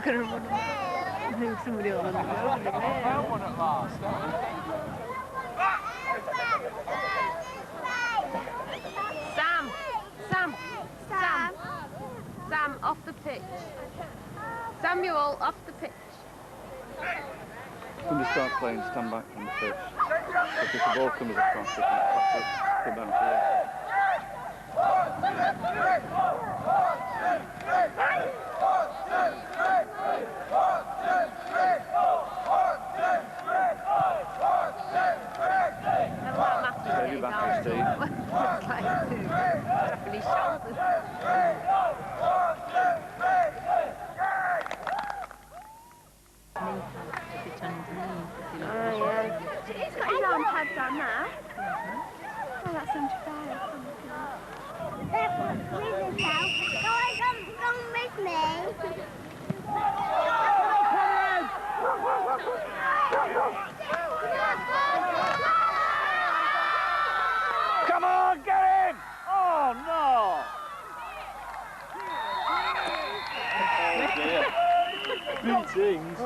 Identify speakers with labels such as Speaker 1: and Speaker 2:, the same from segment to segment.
Speaker 1: going to run away. I think somebody will run away.
Speaker 2: One at last.
Speaker 3: Sam, off the pitch. Samuel, off the pitch.
Speaker 4: When they start playing, stand back from the pitch. If the ball comes across, they can pass it, come down to you. Steady back to Steve.
Speaker 3: Really shoulders.
Speaker 5: He's got his arm pads on now. Oh, that's unfair. Come with me.
Speaker 4: Come on, get him! Oh, no! Oh, dear. Greetings.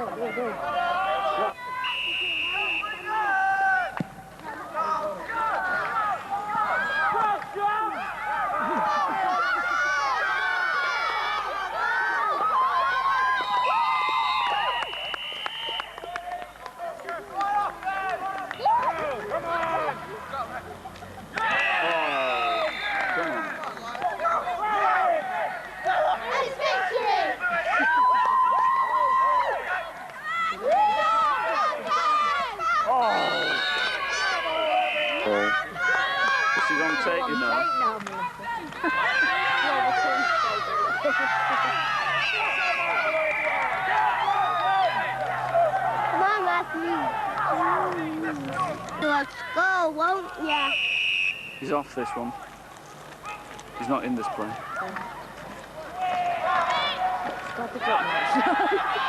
Speaker 4: Take you now.
Speaker 5: Come on, Matthew. Let's go, won't ya?
Speaker 4: He's off this one. He's not in this play.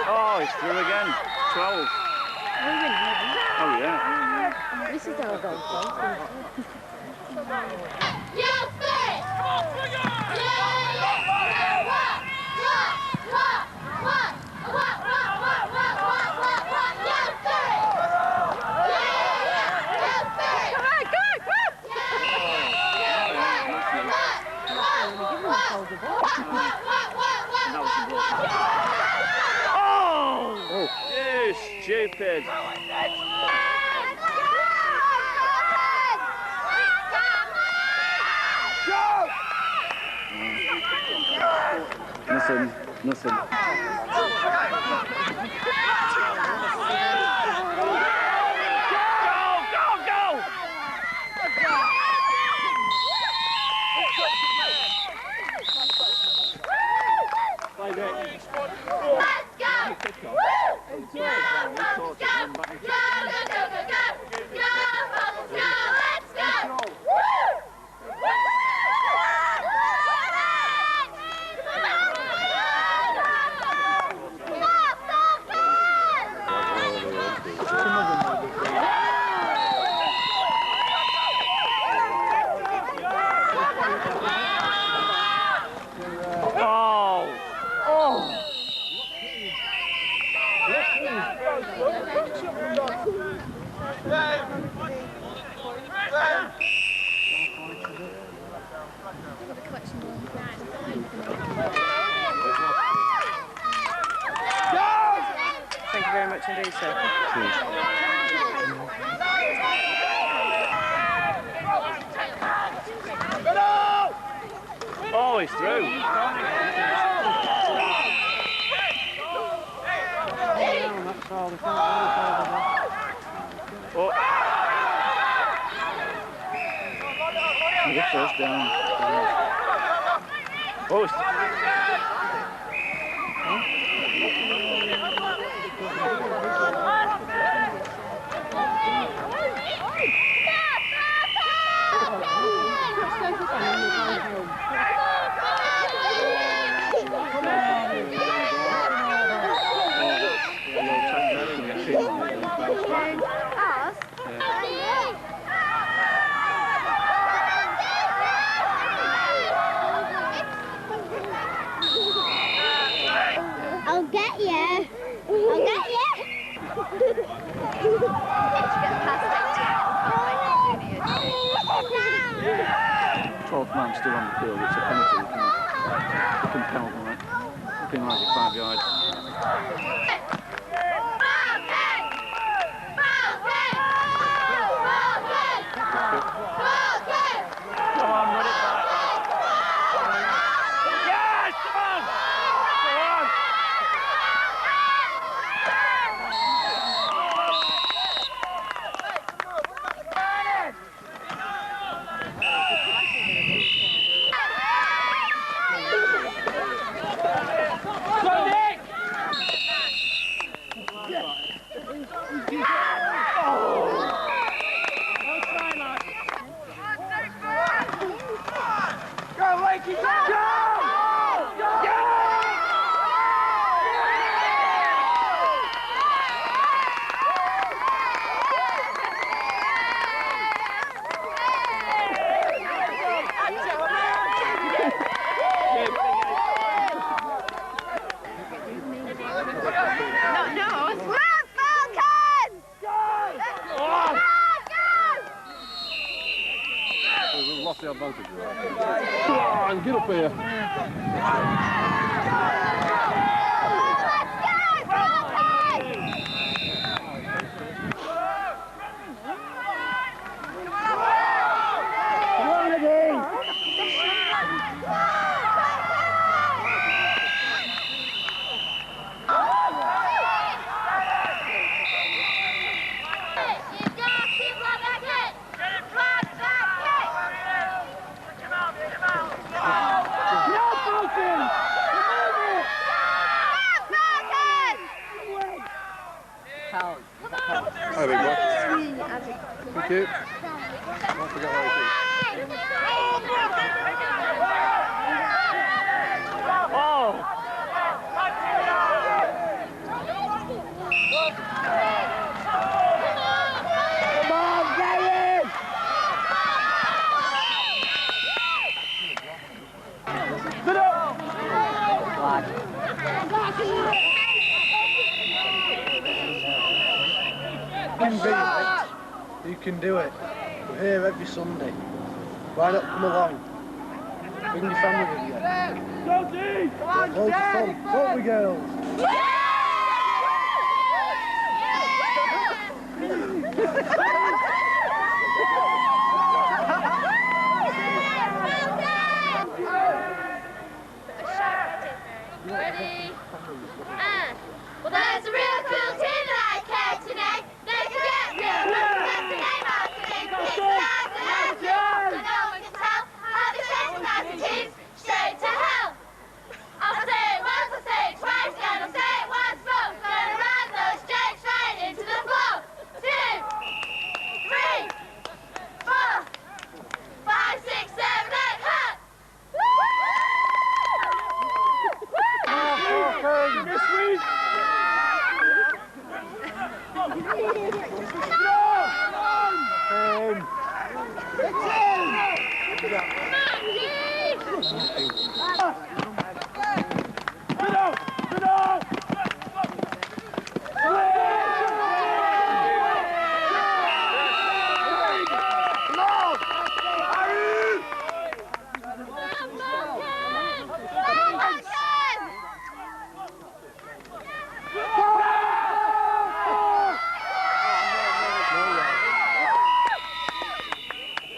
Speaker 4: Oh, he's through again. 12. Oh, yeah.
Speaker 1: This is our goal.
Speaker 4: Oh! You stupid! Nothing. Go!
Speaker 1: Thank you very much indeed, sir.
Speaker 4: Oh, he's through. Oh. You get first down. Oh, it's...
Speaker 5: I'll get you.
Speaker 4: 12th man still on the field, it's a penalty. You can penalty on it. Penalty 5 yards.
Speaker 2: Come on, run it back. Yes, come on! Come on!
Speaker 4: Lost the advantage. Come on, get up here. Hi, big boy. Thank you. Don't forget what it is.
Speaker 2: Oh! Come on, get it! Sit up!
Speaker 6: You can do it. We're here every Sunday. Why not come along? Bring your family with you.
Speaker 2: Go deep! Come on,
Speaker 6: Loads of fun, won't we, girls?
Speaker 5: Ready? Well, there's a real cool team that I care today. They can get real. That's the name of the team. It's the lads and lads. So no one can tell how they chase the nasty teams straight to hell. I'll say it once, I'll say it twice, and I'll say it once more. Gonna run those jets right into the floor. 2, 3, 4, 5, 6, 7, 8, hut!
Speaker 2: This week!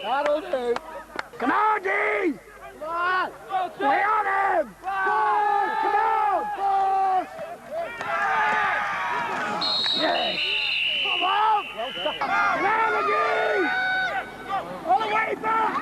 Speaker 6: That'll do.
Speaker 2: Come on, Dean!
Speaker 6: Come on!
Speaker 2: Way on him!
Speaker 6: Force! Come on! Force!
Speaker 2: Yes! Come on! Come on, Dean! All the way back!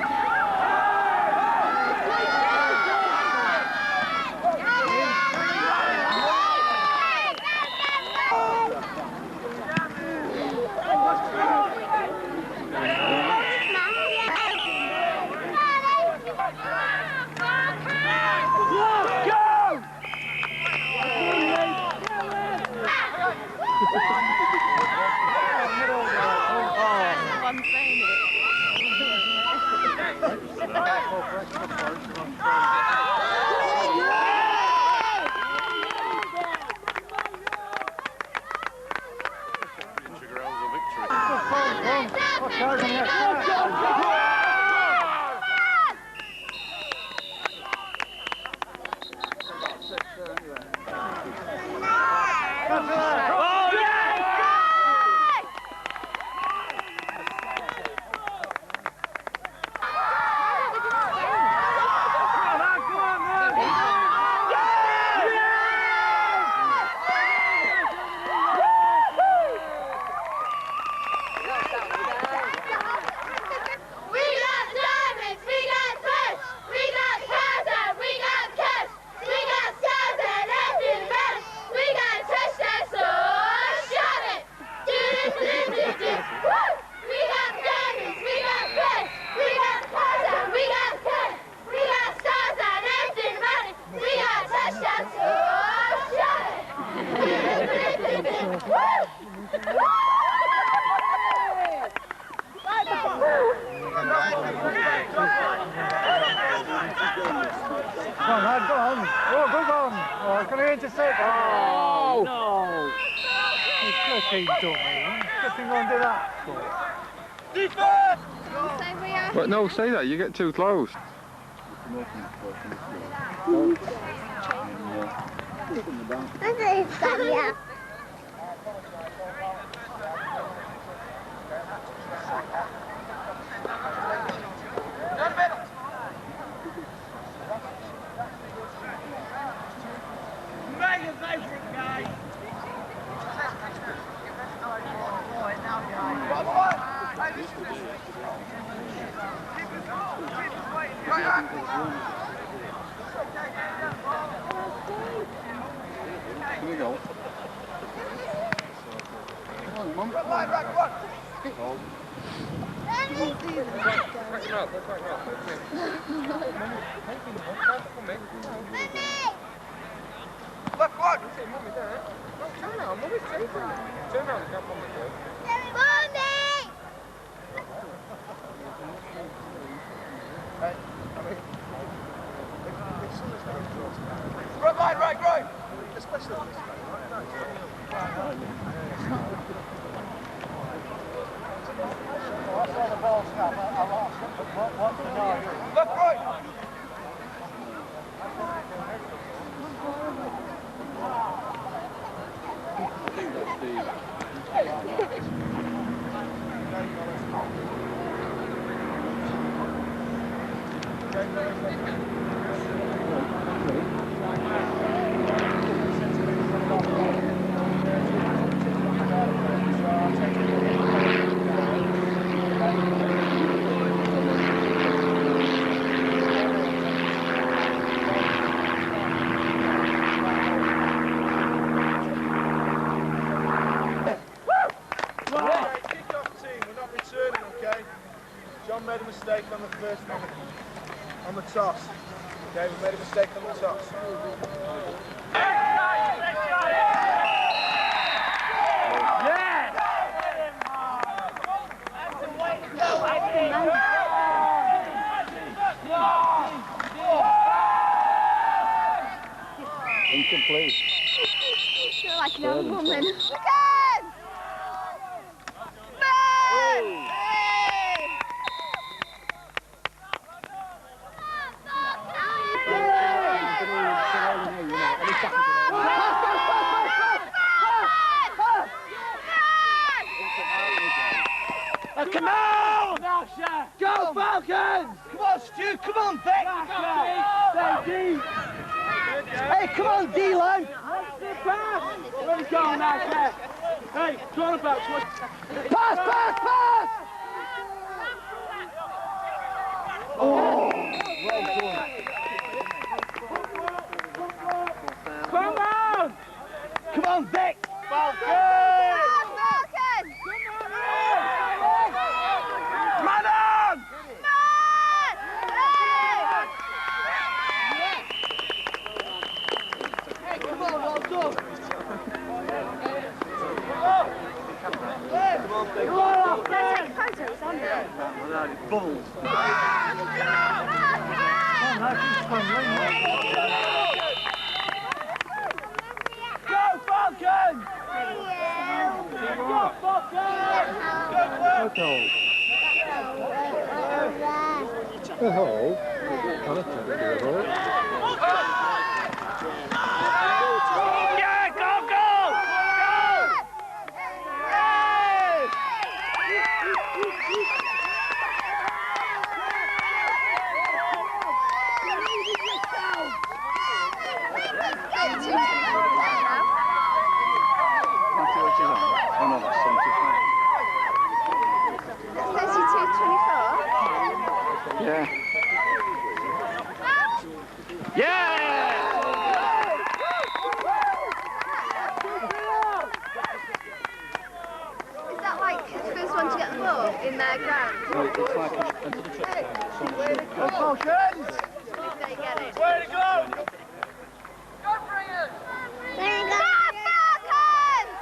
Speaker 3: One saying it.
Speaker 7: But no, say that, you get too close. Here we go. Come on, Mum.
Speaker 2: Left one! Right. Especially on this side. Left, right! John made a mistake on the first one, on the toss. Okay, we made a mistake on the toss.
Speaker 4: Incomplete.
Speaker 3: You're like an old woman.
Speaker 2: Come on! Go Falcons! Come on, Stu, come on, Beck! Stay deep! Hey, come on, D-line! Where we going now, hey, draw about. Pass! Oh! Well done. Come on, Beck! Falcons! Balls. Go Falcons! Go Falcons! Go Falcons!
Speaker 7: Oh,
Speaker 2: Yeah, go, go!
Speaker 4: Oh no, that's 75. Yeah.
Speaker 2: Yeah!
Speaker 3: Is that like the first one to get the ball in their ground?
Speaker 4: No, it's like another trick.
Speaker 2: Go Falcons!
Speaker 3: If they get it.
Speaker 2: Way to go!
Speaker 3: Bring him down, Falcons!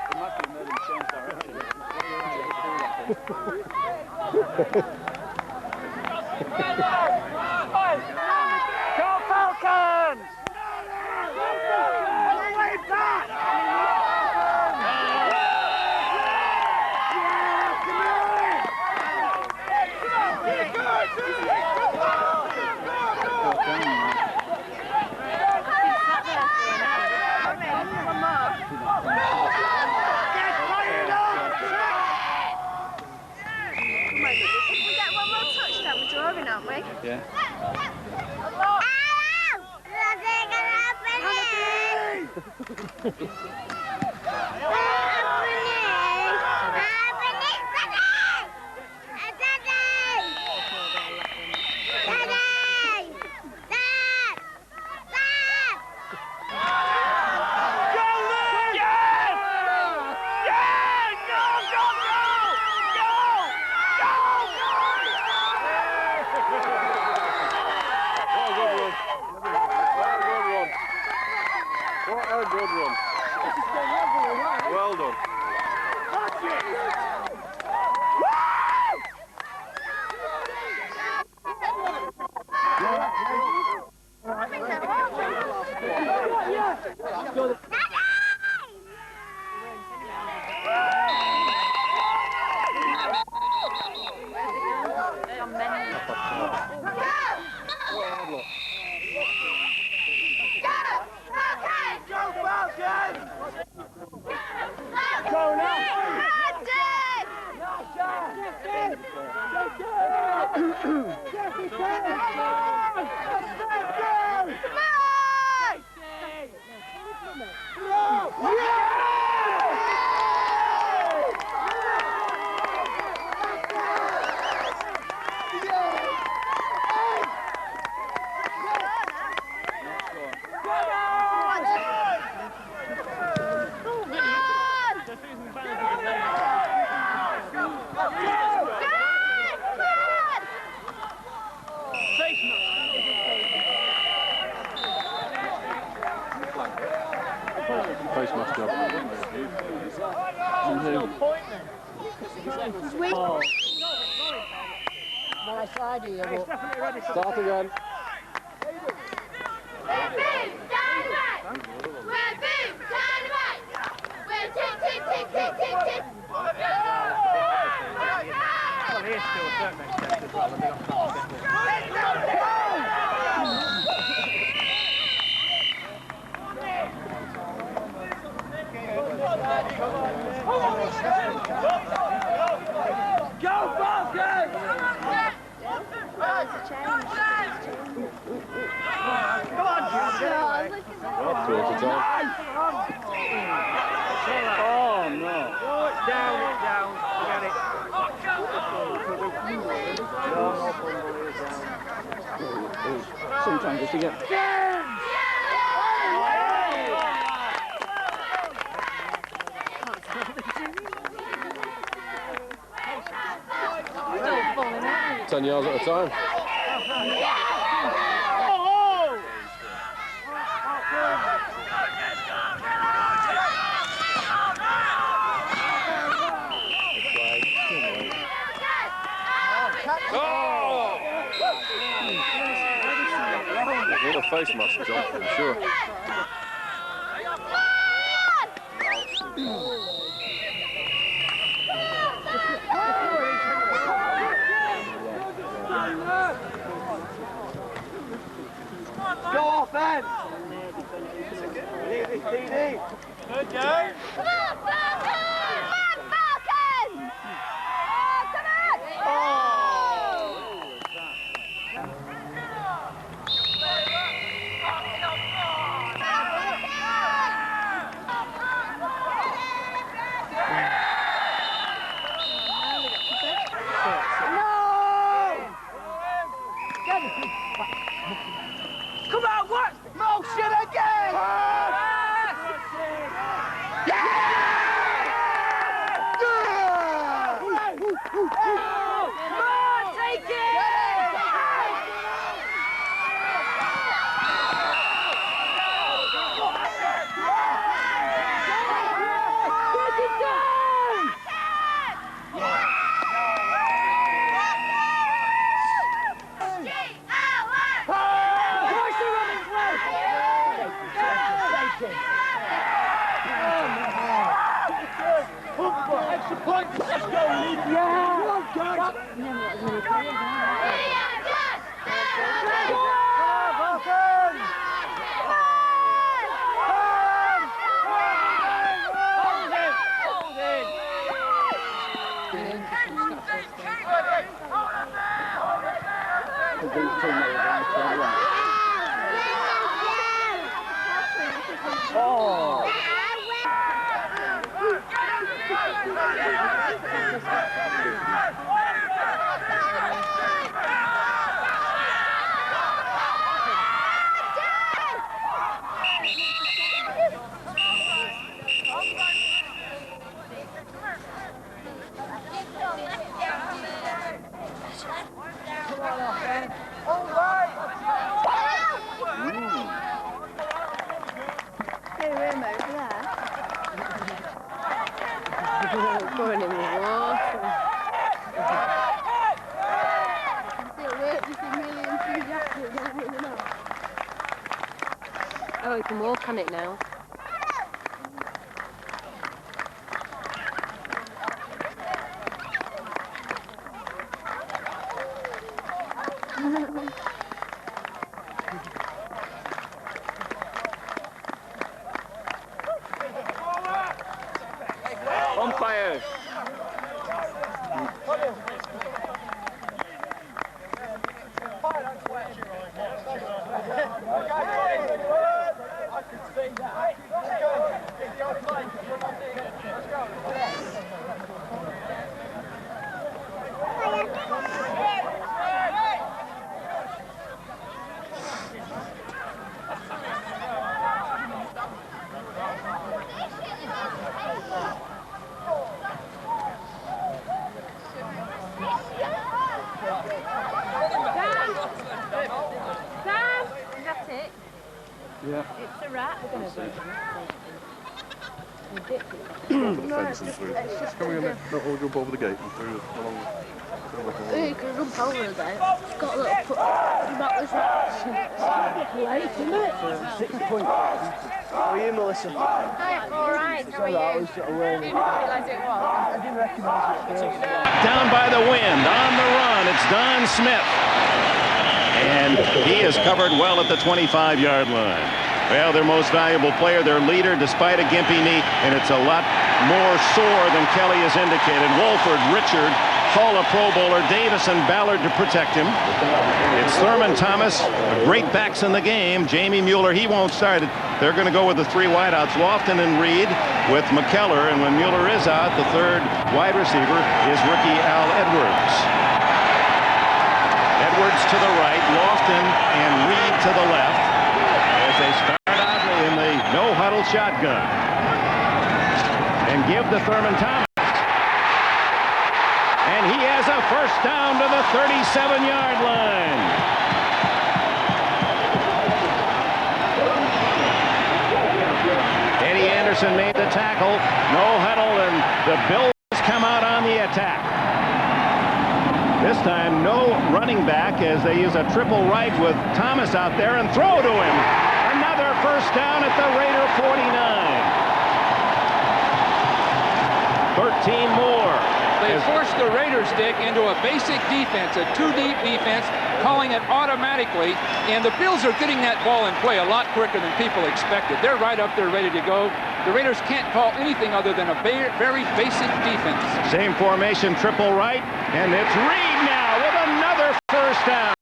Speaker 4: It might be made him change direction.
Speaker 2: Go Falcons! Way back!
Speaker 3: If we get one more touchdown, we're drawing, aren't we?
Speaker 4: Yeah.
Speaker 7: what a good run. Well done. Face mask job.
Speaker 1: Nice idea, but...
Speaker 7: Start again.
Speaker 2: Well, he is still a certain extent as well. Go Falcons! Come on, Jim.
Speaker 7: Well, 2 at a time.
Speaker 2: Oh, no. It's down, Forget it.
Speaker 4: Sometimes just to get...
Speaker 1: Falling
Speaker 7: 10 yards at a time. lot of face muscles on, I'm sure.
Speaker 2: Go off then! Leave this TD! Good go!
Speaker 5: Come on, Falcons! Come on, Falcons! Oh, come on! Oh!
Speaker 2: Come on, what? Motion again!
Speaker 3: Oh, you can walk on it now.
Speaker 7: Umpires.
Speaker 4: Yeah.
Speaker 3: It's a rat.
Speaker 7: Fence and through. Just coming in there. No, we'll jump over the gate and through along.
Speaker 3: You can jump over there. It's got a little foot. About this late, isn't it?
Speaker 6: 6 points. How are you, Melissa?
Speaker 3: Hi, all right. How are you? I didn't realise it was.
Speaker 6: I didn't recognise it first.
Speaker 8: Down by the wind, on the run, it's Don Smith. And he is covered well at the 25-yard line. Well, their most valuable player, their leader, despite a gimpy knee, and it's a lot more sore than Kelly has indicated. Wolford, Richard, Hall of Pro Bowler, Davis and Ballard to protect him. It's Thurman Thomas, great backs in the game. Jamie Mueller, he won't start it. They're going to go with the three wideouts, Lofton and Reed with McKellar, and when Mueller is out, the third wide receiver is rookie Al Edwards. Edwards to the right, Lofton and Reed to the left as they start out in the no-huddle shotgun. And give to Thurman Thomas. And he has a first down to the 37-yard line. Eddie Anderson made the tackle. No huddle, and the Bills come out on the attack. This time, no running back as they use a triple right with Thomas out there and throw to him. Another first down at the Raider 49. 13 more.
Speaker 9: They forced the Raiders, Dick, into a basic defense, a two-deep defense, calling it automatically, and the Bills are getting that ball in play a lot quicker than people expected. They're right up there ready to go. The Raiders can't call anything other than a very basic defense. Same formation, triple right, and it's Reed now with another first down.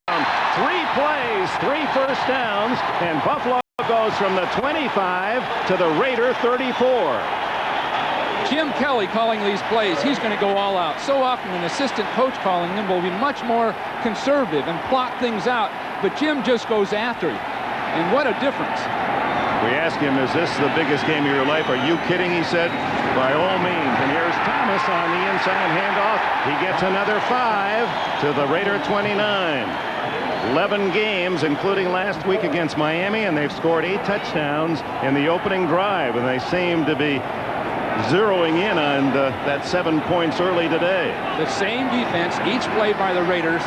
Speaker 9: 3 plays, 3 first downs, and Buffalo goes from the 25 to the Raider 34. Jim Kelly calling these plays. He's going to go all out. So often an assistant coach calling them will be much more conservative and plot things out, but Jim just goes after him. And what a difference. We asked him, is this the biggest game of your life? Are you kidding? He said, by all means. And here's Thomas on the inside handoff. He gets another 5 to the Raider 29. 11 games, including last week against Miami, and they've scored 8 touchdowns in the opening drive, and they seem to be zeroing in on that 7 points early today. The same defense each play by the Raiders,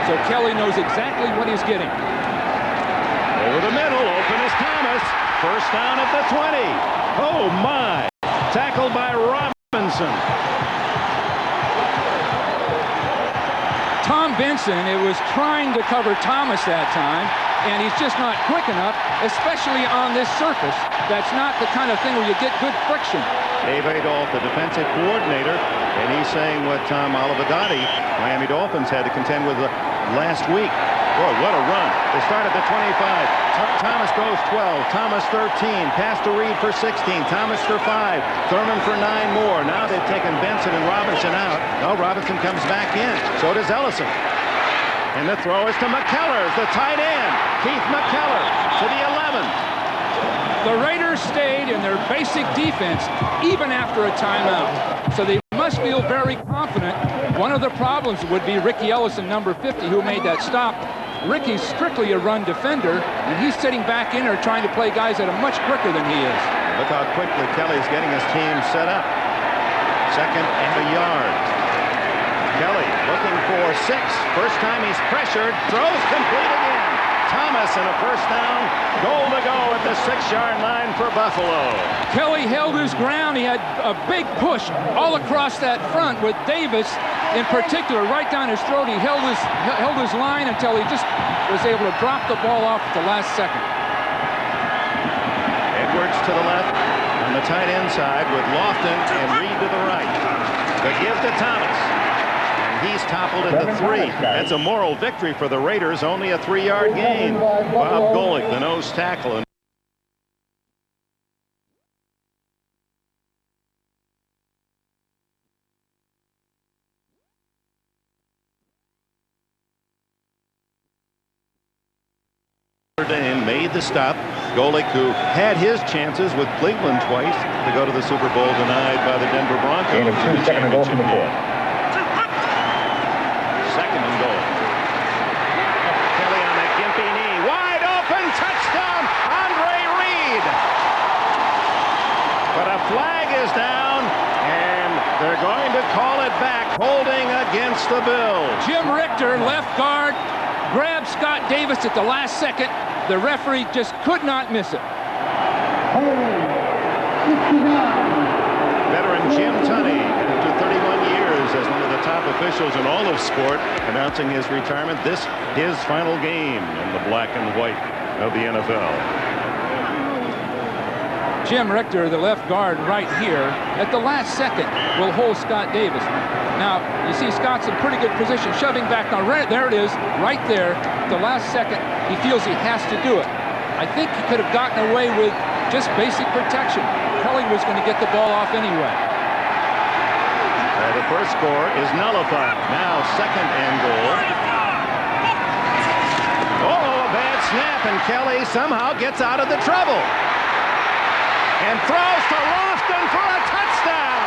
Speaker 9: so Kelly knows exactly what he's getting. Over the middle, open is Thomas. First down at the 20. Oh my! Tackled by Robinson. Tom Benson, it was trying to cover Thomas that time, and he's just not quick enough, especially on this surface. That's not the kind of thing where you get good friction. Dave Adolph, the defensive coordinator, and he's saying what Tom Olivadotti, Miami Dolphins, had to contend with last week. Boy, what a run. They start at the 25. Thomas goes 12. Thomas 13. Pass to Reed for 16. Thomas for 5. Thurman for 9 more. Now they've taken Benson and Robinson out. No, Robinson comes back in. So does Ellison. And the throw is to McKellars, the tight end. Keith McKellar to the 11. The Raiders stayed in their basic defense even after a timeout. So they must feel very confident. One of the problems would be Ricky Ellison, number 50, who made that stop. Ricky's strictly a run defender, and he's sitting back in there trying to play guys that are much quicker than he is. Look how quickly Kelly's getting his team set up. 2nd and a yard. Kelly looking for 6. First time he's pressured. Throws complete again. Thomas and a first down. Goal to go at the 6-yard line for Buffalo. Kelly held his ground. He had a big push all across that front with Davis in particular right down his throat. He held his line until he just was able to drop the ball off at the last second. Edwards to the left on the tight end side with Lofton and Reed to the right. The give to Thomas. He's toppled at the 3. That's a moral victory for the Raiders. Only a 3-yard gain. Bob Golick, the nose tackle. Made the stop. Golick, who had his chances with Cleveland twice to go to the Super Bowl, denied by the Denver Broncos. Second and goal from the 4. Second and goal. Kelly on that gimpy knee. Wide open. Touchdown. Andre Reed. But a flag is down, and they're going to call it back. Holding against the Bills. Jim Richter, left guard, grabbed Scott Davis at the last second. The referee just could not miss it. Veteran Jim Tunney, after 31 years as one of the top officials in all of sport, announcing his retirement. This his final game in the black and white of the NFL. Jim Richter, the left guard right here, at the last second will hold Scott Davis. Now, you see Scott's in pretty good position, shoving back on. There it is, right there. The last second, he feels he has to do it. I think he could have gotten away with just basic protection. Kelly was going to get the ball off anyway. The first score is nullified. Now, 2nd and goal. Oh, a bad snap, and Kelly somehow gets out of the trouble. And throws to Lofton for a touchdown.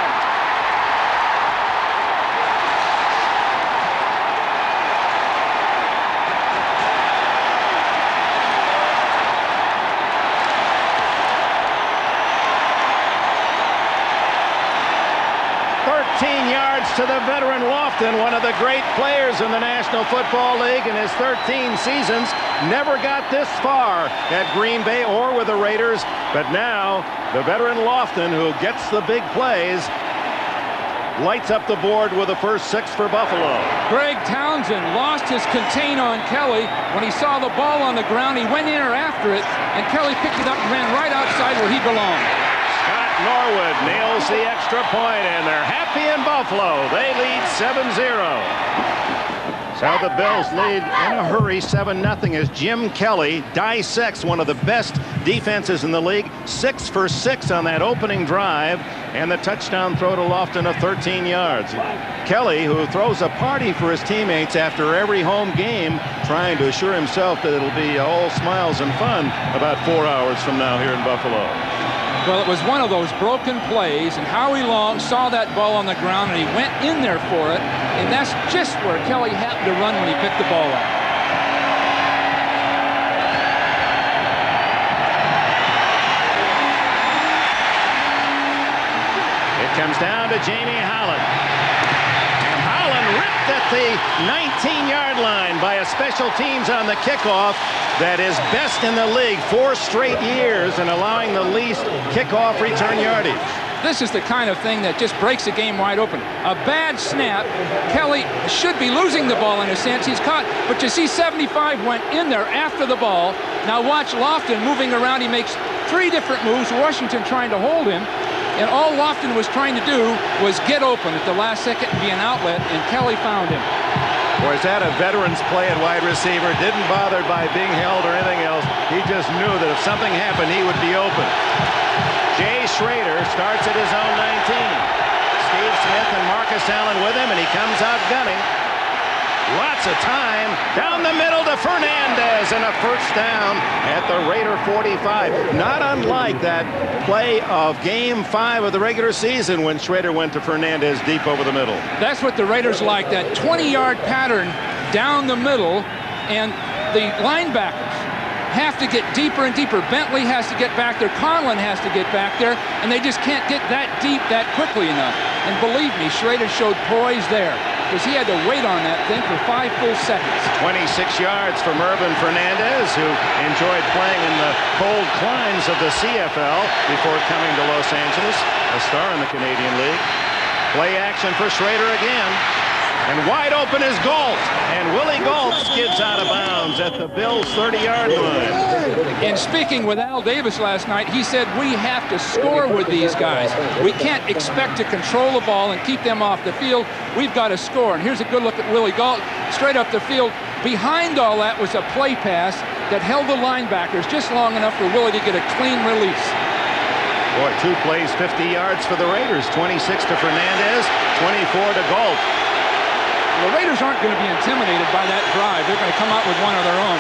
Speaker 8: to the veteran Lofton, one of the great players in the National Football League in his 13 seasons. Never got this far at Green Bay or with the Raiders, but now the veteran Lofton, who gets the big plays, lights up the board with the first 6 for Buffalo.
Speaker 9: Greg Townsend lost his contain on Kelly. When he saw the ball on the ground, he went in or after it, and Kelly picked it up and ran right outside where he belonged.
Speaker 8: Scott Norwood nails the extra point, and they're happy in Buffalo. They lead 7-0. So the Bills lead in a hurry 7-0 as Jim Kelly dissects one of the best defenses in the league. 6 for 6 on that opening drive, and the touchdown throw to Lofton of 13 yards. Kelly, who throws a party for his teammates after every home game, trying to assure himself that it'll be all smiles and fun about 4 hours from now here in Buffalo.
Speaker 9: Well, it was one of those broken plays, and Howie Long saw that ball on the ground, and he went in there for it, and that's just where Kelly happened to run when he picked the ball up.
Speaker 8: It comes down to Jamie Holland. And Holland ripped at the 19-yard line by a special teams on the kickoff that is best in the league 4 straight years and allowing the least kickoff return yardage.
Speaker 9: This is the kind of thing that just breaks the game wide open. A bad snap. Kelly should be losing the ball in a sense. He's caught, but you see 75 went in there after the ball. Now watch Lofton moving around. He makes 3 different moves. Washington trying to hold him, and all Lofton was trying to do was get open at the last second and be an outlet, and Kelly found him.
Speaker 8: Or is that a veteran's play at wide receiver? Didn't bother by being held or anything else. He just knew that if something happened, he would be open. Jay Schrader starts at his own 19. Steve Smith and Marcus Allen with him, and he comes out gunning. Lots of time down the middle to Fernandez, and a first down at the Raider 45. Not unlike that play of Game 5 of the regular season when Schrader went to Fernandez deep over the middle.
Speaker 9: That's what the Raiders like, that 20-yard pattern down the middle, and the linebackers have to get deeper and deeper. Bentley has to get back there. Conlon has to get back there, and they just can't get that deep that quickly enough. And believe me, Schrader showed poise there, because he had to wait on that thing for 5 full seconds.
Speaker 8: 26 yards for Mervyn Fernandez, who enjoyed playing in the cold climes of the CFL before coming to Los Angeles, a star in the Canadian League. Play action for Schrader again. And wide open is Galt, and Willie Galt skids out of bounds at the Bills' 30-yard line.
Speaker 9: In speaking with Al Davis last night, he said we have to score with these guys. We can't expect to control the ball and keep them off the field. We've got to score. And here's a good look at Willie Galt, straight up the field. Behind all that was a play pass that held the linebackers just long enough for Willie to get a clean release.
Speaker 8: Boy, 2 plays, 50 yards for the Raiders. 26 to Fernandez, 24 to Galt.
Speaker 9: The Raiders aren't going to be intimidated by that drive. They're going to come out with one of their own.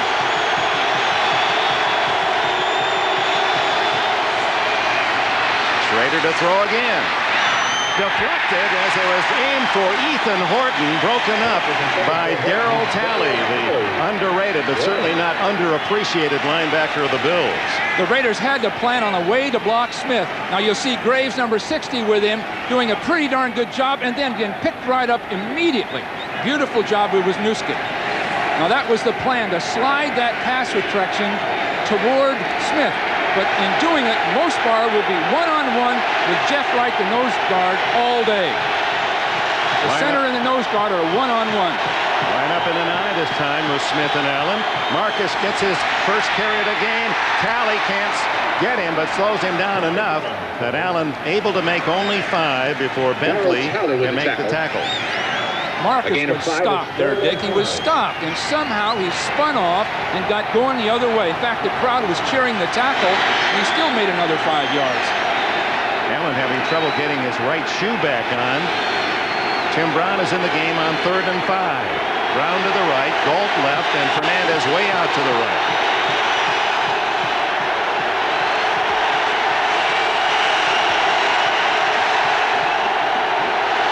Speaker 8: Schrader to throw again. Deflected as it was aimed for Ethan Horton, broken up by Darryl Talley, the underrated but certainly not underappreciated linebacker of the Bills.
Speaker 9: The Raiders had to plan on a way to block Smith. Now you'll see Graves, number 60, with him, doing a pretty darn good job, and then getting picked right up immediately. Beautiful job with Wisniewski. Now that was the plan, to slide that pass retraction toward Smith. But in doing it, Mosbar will be one-on-one with Jeff Wright, the nose guard, all day. The center and the nose guard are one-on-one.
Speaker 8: Line up in an eye this time with Smith and Allen. Marcus gets his first carry of the game. Talley can't get him, but slows him down enough that Allen able to make only 5 before Bentley can make the tackle.
Speaker 9: Marcus was stopped there, Dick. He was stopped, and somehow he spun off and got going the other way. In fact, the crowd was cheering the tackle, and he still made another 5 yards.
Speaker 8: Allen having trouble getting his right shoe back on. Tim Brown is in the game on 3rd and 5. Brown to the right, Galt left, and Fernandez way out to the right.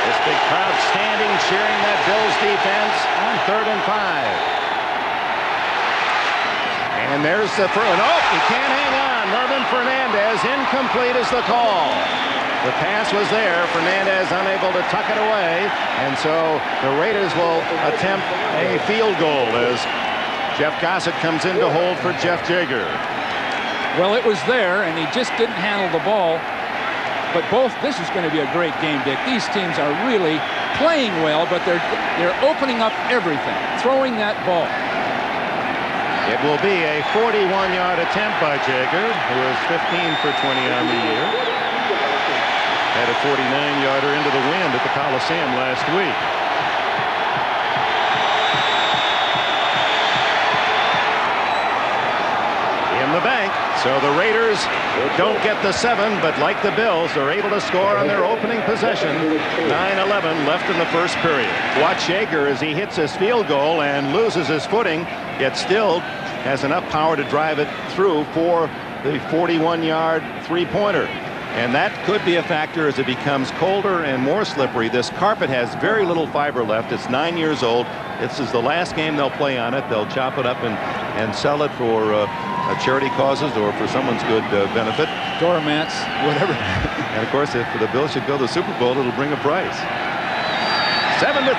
Speaker 8: This big crowd standing, cheering that Bills defense on 3rd and 5. And there's the throw. Oh, he can't hang on. Mervyn Fernandez, incomplete is the call. The pass was there. Fernandez unable to tuck it away. And so the Raiders will attempt a field goal as Jeff Gossett comes in to hold for Jeff Jaeger.
Speaker 9: Well, it was there, and he just didn't handle the ball. But this is going to be a great game, Dick. These teams are really playing well, but they're opening up everything, throwing that ball.
Speaker 8: It will be a 41-yard attempt by Jaeger, who is 15 for 20 on the year. Had a 49-yarder into the wind at the Coliseum last week. In the bank, so the Raiders don't get the 7, but like the Bills, they're able to score on their opening possession. 9:11 left in the first period. Watch Jaeger as he hits his field goal and loses his footing, yet still has enough power to drive it through for the 41-yard three-pointer. And that could be a factor as it becomes colder and more slippery. This carpet has very little fiber left. It's 9 years old. This is the last game they'll play on it. They'll chop it up and sell it for charity causes or for someone's good benefit.
Speaker 9: Doormats, whatever.
Speaker 8: And of course, if the Bills should go to the Super Bowl, it'll bring a price. 7-3.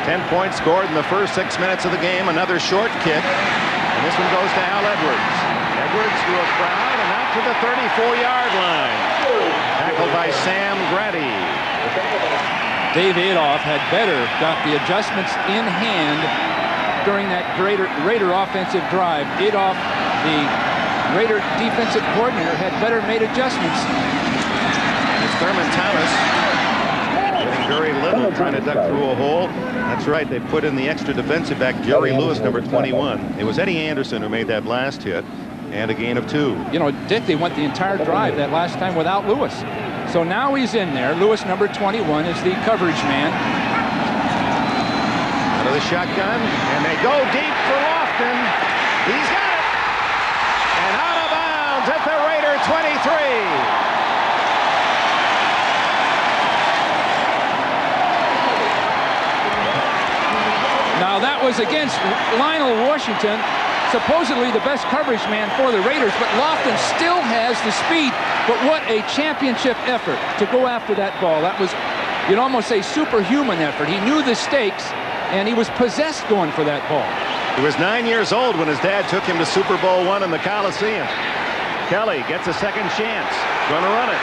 Speaker 8: 10 points scored in the first 6 minutes of the game. Another short kick. And this one goes to Al Edwards. Edwards through a crowd and out to the 34-yard line. Tackled by Sam Grady.
Speaker 9: Dave Adolph had better got the adjustments in hand during that Raider offensive drive. Adolph, the Raider defensive coordinator, had better made adjustments.
Speaker 8: It's Thurman Thomas getting very little, trying to duck through a hole. That's right, they put in the extra defensive back, Jerry Lewis, number 21. It was Eddie Anderson who made that last hit, and a gain of 2.
Speaker 9: You know, Dick, they went the entire drive that last time without Lewis. So now he's in there. Lewis, number 21, is the coverage man.
Speaker 8: Out of the shotgun, and they go deep for Lofton. He's got it! And out of bounds at the Raider 23.
Speaker 9: Now that was against Lionel Washington, supposedly the best coverage man for the Raiders, but Lofton still has the speed. But what a championship effort to go after that ball. That was, you'd almost say, superhuman effort. He knew the stakes, and he was possessed going for that ball.
Speaker 8: He was 9 years old when his dad took him to Super Bowl I in the Coliseum. Kelly gets a second chance. Going to run it.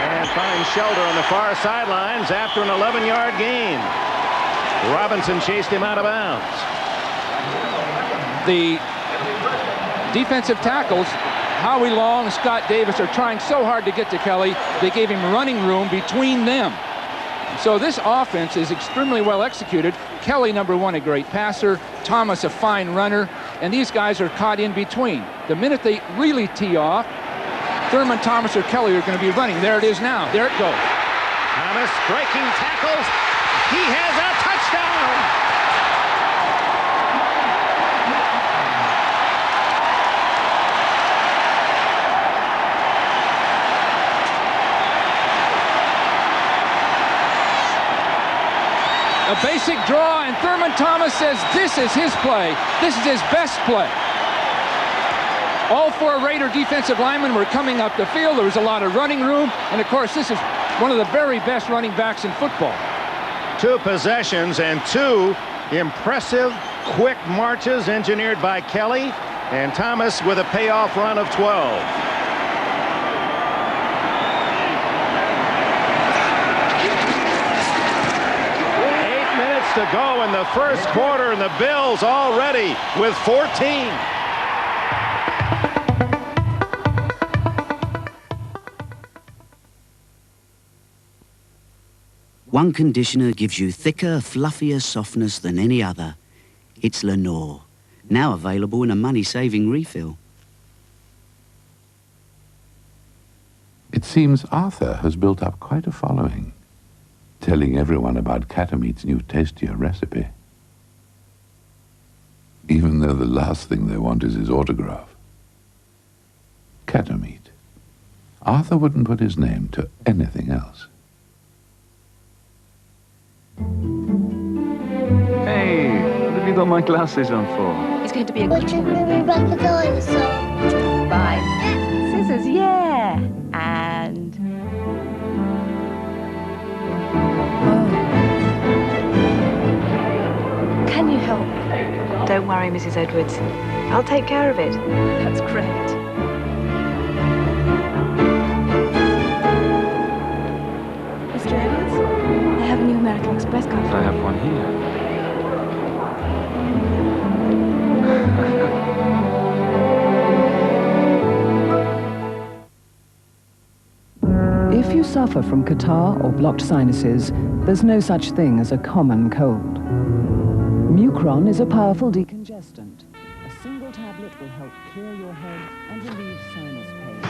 Speaker 8: And finds shelter on the far sidelines after an 11-yard gain. Robinson chased him out of bounds.
Speaker 9: The defensive tackles, Howie Long and Scott Davis, are trying so hard to get to Kelly. They gave him running room between them. So this offense is extremely well executed. Kelly, number 1, a great passer. Thomas, a fine runner. And these guys are caught in between. The minute they really tee off, Thurman Thomas or Kelly are going to be running. There it is now. There it goes.
Speaker 8: Thomas breaking tackles. He has a touchdown.
Speaker 9: A basic draw, and Thurman Thomas says this is his play. This is his best play. All 4 Raider defensive linemen were coming up the field. There was a lot of running room, and of course this is one of the very best running backs in football.
Speaker 8: 2 possessions and 2 impressive quick marches engineered by Kelly, and Thomas with a payoff run of 12. To go in the first quarter, and the Bills already with 14.
Speaker 10: One conditioner gives you thicker, fluffier softness than any other. It's Lenore, now available in a money-saving refill.
Speaker 11: It seems Arthur has built up quite a following, telling everyone about Catameat's new tastier recipe, even though the last thing they want is his autograph. Catameat. Arthur wouldn't put his name to anything else.
Speaker 12: Hey, what have you got my glasses on for?
Speaker 5: It's going to be a good one. Bring me back a dinosaur.
Speaker 13: Bye. Scissors goes, yeah, and...
Speaker 14: Can you help? Don't worry, Mrs. Edwards. I'll take care of it.
Speaker 13: That's great.
Speaker 14: Mr. Edwards, I have a new American Express card.
Speaker 12: I have one here.
Speaker 15: If you suffer from catarrh or blocked sinuses, there's no such thing as a common cold. Mucron is a powerful decongestant. A single tablet will help clear your head and relieve sinus pain.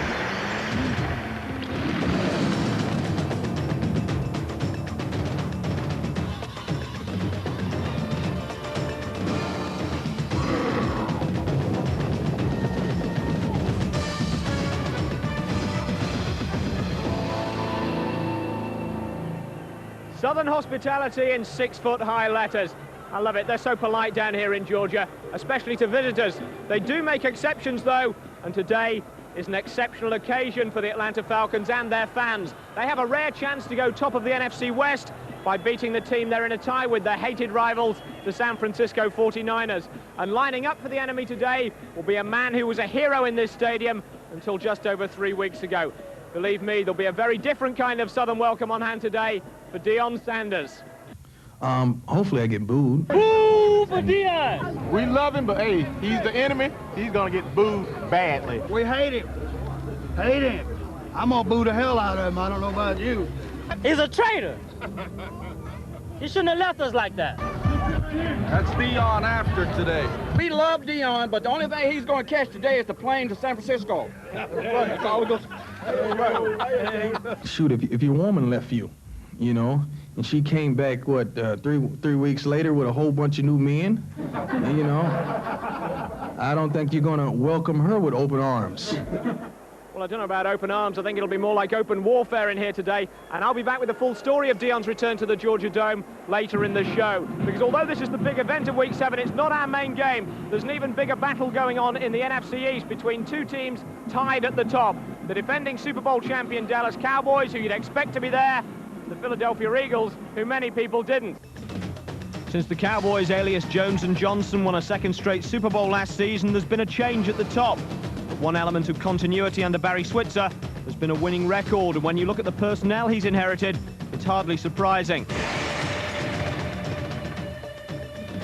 Speaker 16: Southern hospitality in 6-foot-high letters. I love it. They're so polite down here in Georgia, especially to visitors. They do make exceptions, though, and today is an exceptional occasion for the Atlanta Falcons and their fans. They have a rare chance to go top of the NFC West by beating the team they're in a tie with, their hated rivals, the San Francisco 49ers. And lining up for the enemy today will be a man who was a hero in this stadium until just over 3 weeks ago. Believe me, there'll be a very different kind of Southern welcome on hand today for Deion Sanders.
Speaker 17: Hopefully I get booed.
Speaker 16: Boo for Deion!
Speaker 18: We love him, but hey, he's the enemy. He's gonna get booed badly.
Speaker 6: We hate him. Hate him. I'm gonna boo the hell out of him. I don't know about you.
Speaker 16: He's a traitor. He shouldn't have left us like that.
Speaker 18: That's Deion after today.
Speaker 19: We love Deion, but the only thing he's going to catch today is the plane to San Francisco. That's all we're gonna...
Speaker 17: Shoot, if your woman left you, you know, and she came back, what, three weeks later with a whole bunch of new men, and, you know, I don't think you're going to welcome her with open arms.
Speaker 16: Well, I don't know about open arms. I think it'll be more like open warfare in here today. And I'll be back with the full story of Deion's return to the Georgia Dome later in the show. Because although this is the big event of Week 7, it's not our main game. There's an even bigger battle going on in the NFC East between two teams tied at the top. The defending Super Bowl champion Dallas Cowboys, who you'd expect to be there, and the Philadelphia Eagles, who many people didn't. Since the Cowboys, alias Jones and Johnson, won a second straight Super Bowl last season, there's been a change at the top. One element of continuity under Barry Switzer has been a winning record, and when you look at the personnel he's inherited, it's hardly surprising.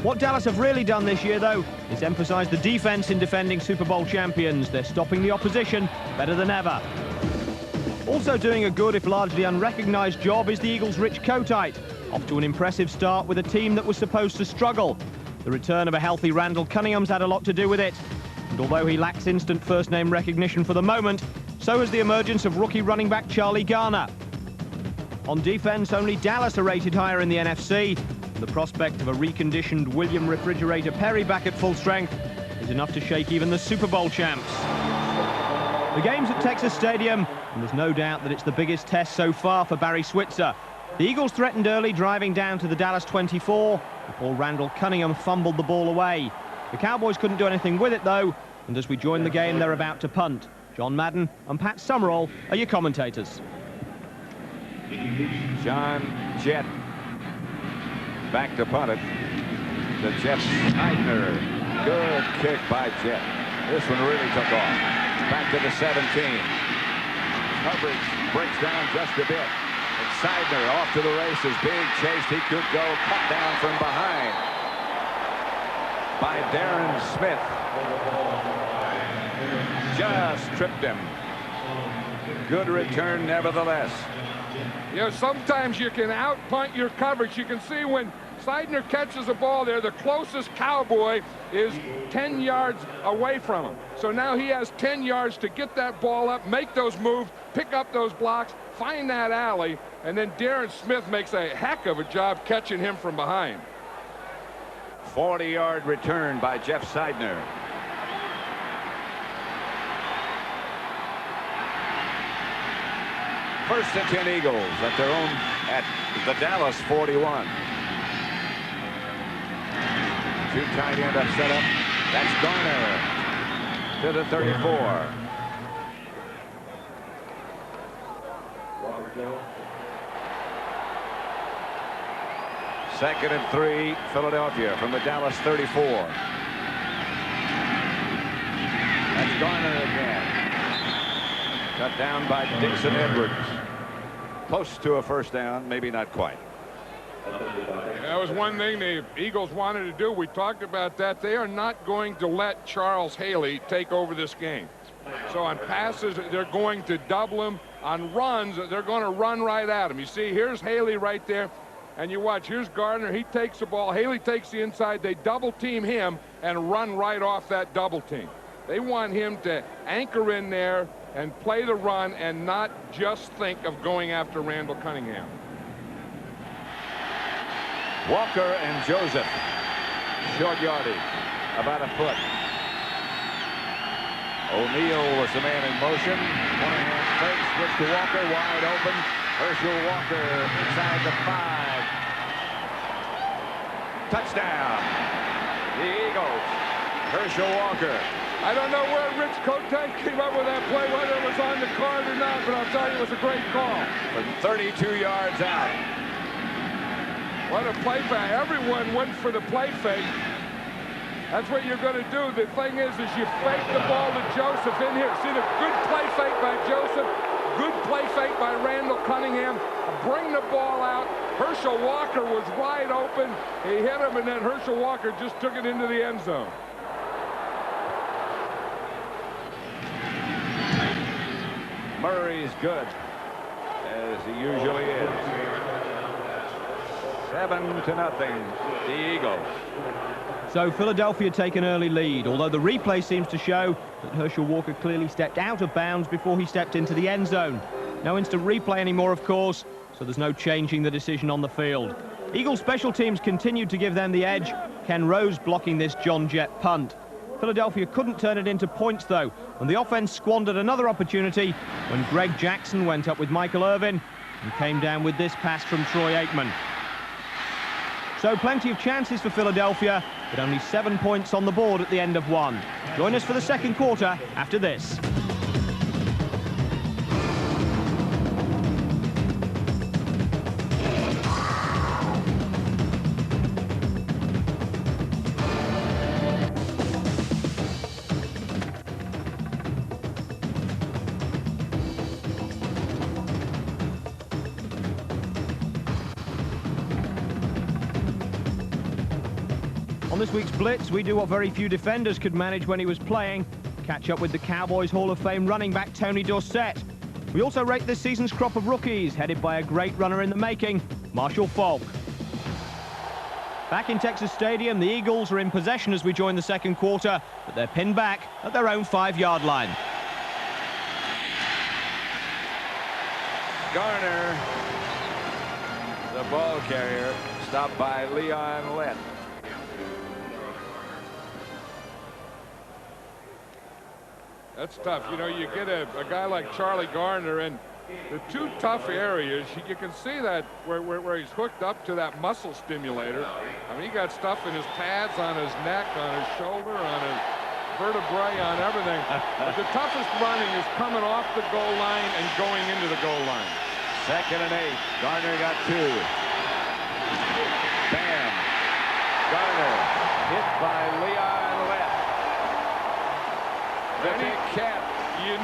Speaker 16: What Dallas have really done this year, though, is emphasise the defence in defending Super Bowl champions. They're stopping the opposition better than ever. Also doing a good, if largely unrecognised, job is the Eagles' Rich Kotite, off to an impressive start with a team that was supposed to struggle. The return of a healthy Randall Cunningham's had a lot to do with it. And although he lacks instant first-name recognition for the moment, so has the emergence of rookie running back Charlie Garner. On defense, only Dallas are rated higher in the NFC. And the prospect of a reconditioned William Refrigerator Perry back at full strength is enough to shake even the Super Bowl champs. The game's at Texas Stadium, and there's no doubt that it's the biggest test so far for Barry Switzer. The Eagles threatened early, driving down to the Dallas 24, before Randall Cunningham fumbled the ball away. The Cowboys couldn't do anything with it, though, and as we join the game, they're about to punt. John Madden and Pat Summerall are your commentators.
Speaker 20: John Jett back to punt it. The Jeff Snyder. Good kick by Jett. This one really took off. Back to the 17. Coverage breaks down just a bit. And Snyder off to the races. Big chase. He could go. Cut down from behind by Darren Smith. Just tripped him. Good return nevertheless.
Speaker 21: You know, sometimes you can out-punt your coverage. You can see when Seidner catches the ball there, the closest Cowboy is 10 yards away from him. So now he has 10 yards to get that ball up, make those moves, pick up those blocks, find that alley, and then Darren Smith makes a heck of a job catching him from behind.
Speaker 20: 40-yard return by Jeff Seidner. First and 10 Eagles at their own, at the Dallas 41. Two tight end up set up. That's Garner to the 34. Second and 3, Philadelphia from the Dallas 34. That's Garner again. Cut down by Dixon Edwards. Close to a first down, maybe not quite.
Speaker 21: That was one thing the Eagles wanted to do. We talked about that. They are not going to let Charles Haley take over this game. So on passes, they're going to double him. On runs, they're going to run right at him. You see, here's Haley right there. And you watch, here's Gardner. He takes the ball. Haley takes the inside. They double team him and run right off that double team. They want him to anchor in there and play the run and not just think of going after Randall Cunningham.
Speaker 20: Walker and Joseph. Short yardage, about a foot. O'Neal was the man in motion. Monahan fakes, switch to Walker, wide open. Herschel Walker inside the 5. Touchdown. The Eagles. Herschel Walker.
Speaker 21: I don't know where Rich Kotek came up with that play, whether it was on the card or not, but I'll tell you it was a great call.
Speaker 20: From 32 yards out.
Speaker 21: What a play fake. Everyone went for the play fake. That's what you're going to do. The thing is you fake the ball to Joseph in here. See the good play fake by Joseph. Good play fake by Randall Cunningham. Bring the ball out. Herschel Walker was wide open. He hit him, and then Herschel Walker just took it into the end zone.
Speaker 20: Murray's good, as he usually is. 7-0, the Eagles.
Speaker 16: So Philadelphia take an early lead, although the replay seems to show that Herschel Walker clearly stepped out of bounds before he stepped into the end zone. No instant replay anymore, of course, so there's no changing the decision on the field. Eagles special teams continued to give them the edge. Ken Rose blocking this John Jett punt. Philadelphia couldn't turn it into points, though, and the offense squandered another opportunity when Greg Jackson went up with Michael Irvin and came down with this pass from Troy Aikman. So plenty of chances for Philadelphia, but only 7 points on the board at the end of one. Join us for the second quarter after this. On this week's Blitz, we do what very few defenders could manage when he was playing. Catch up with the Cowboys Hall of Fame running back Tony Dorsett. We also rate this season's crop of rookies, headed by a great runner in the making, Marshall Faulk. Back in Texas Stadium, the Eagles are in possession as we join the second quarter, but they're pinned back at their own 5-yard line.
Speaker 20: Garner, the ball carrier, stopped by Leon Lett.
Speaker 21: That's tough. You know, you get a guy like Charlie Garner, and the two tough areas, you can see that where he's hooked up to that muscle stimulator. I mean, he got stuff in his pads, on his neck, on his shoulder, on his vertebrae, on everything. But the toughest running is coming off the goal line and going into the goal line.
Speaker 20: 2nd and 8. Garner got 2. Bam. Garner hit by Leon Lett. The big cat.
Speaker 21: You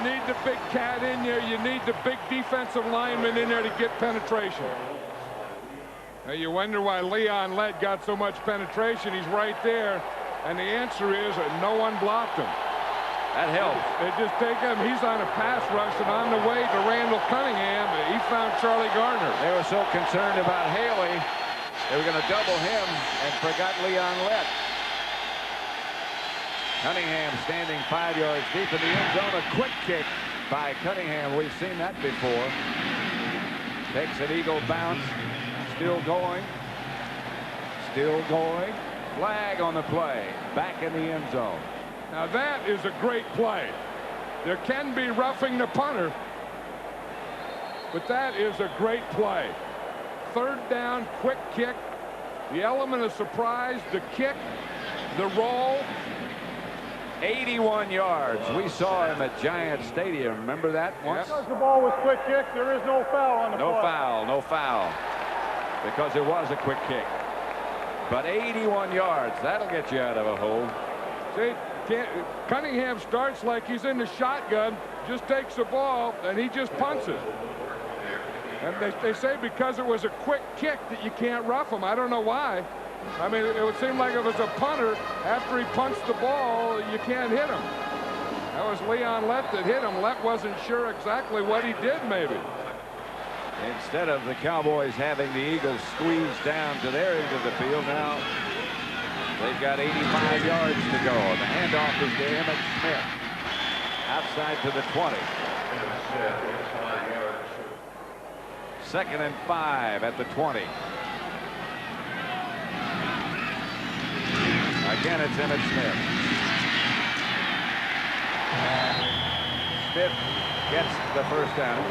Speaker 21: need the big cat in there. You need the big defensive lineman in there to get penetration. Now you wonder why Leon Lett got so much penetration. He's right there, and the answer is no one blocked him.
Speaker 20: That helps.
Speaker 21: They just take him. He's on a pass rush, and on the way to Randall Cunningham, he found Charlie Garner.
Speaker 20: They were so concerned about Haley, they were going to double him and forgot Leon Lett. Cunningham standing 5 yards deep in the end zone. A quick kick by Cunningham. We've seen that before. Takes an Eagle bounce. Still going. Still going. Flag on the play. Back in the end zone.
Speaker 21: Now that is a great play. There can be roughing the punter, but that is a great play. 3rd down, quick kick. The element of surprise, the kick, the roll.
Speaker 20: 81 yards. We saw him at Giant Stadium. Remember that once?
Speaker 1: Because the ball was quick kick, there is no foul on the play.
Speaker 20: No foul. Because it was a quick kick. But 81 yards, that'll get you out of a hole.
Speaker 21: See, Cunningham starts like he's in the shotgun, just takes the ball, and he just punts it. And they say because it was a quick kick that you can't rough him. I don't know why. I mean, it would seem like if it was a punter, after he punts the ball, you can't hit him. That was Leon Lett that hit him. Lett wasn't sure exactly what he did, maybe.
Speaker 20: Instead of the Cowboys having the Eagles squeeze down to their end of the field, now they've got 85 yards to go. The handoff is to Emmett Smith. Outside to the 20. 2nd and 5 at the 20. Again, it's Emmett Smith. Smith gets the first down.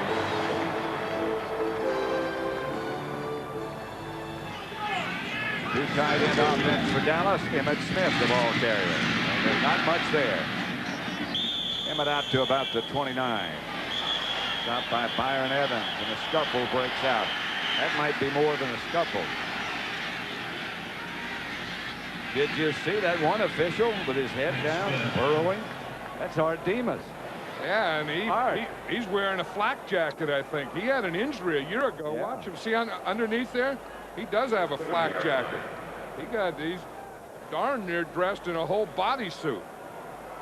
Speaker 20: Two tight end offense for Dallas. Emmett Smith, the ball carrier. And there's not much there. Emmett out to about the 29. Stopped by Byron Evans, and a scuffle breaks out. That might be more than a scuffle. Did you see that one official with his head down, burrowing? That's Art Demas.
Speaker 21: Yeah, and he's wearing a flak jacket, I think. He had an injury a year ago. Yeah. Watch him. See underneath there? He does have a flak jacket. He's darn near dressed in a whole bodysuit.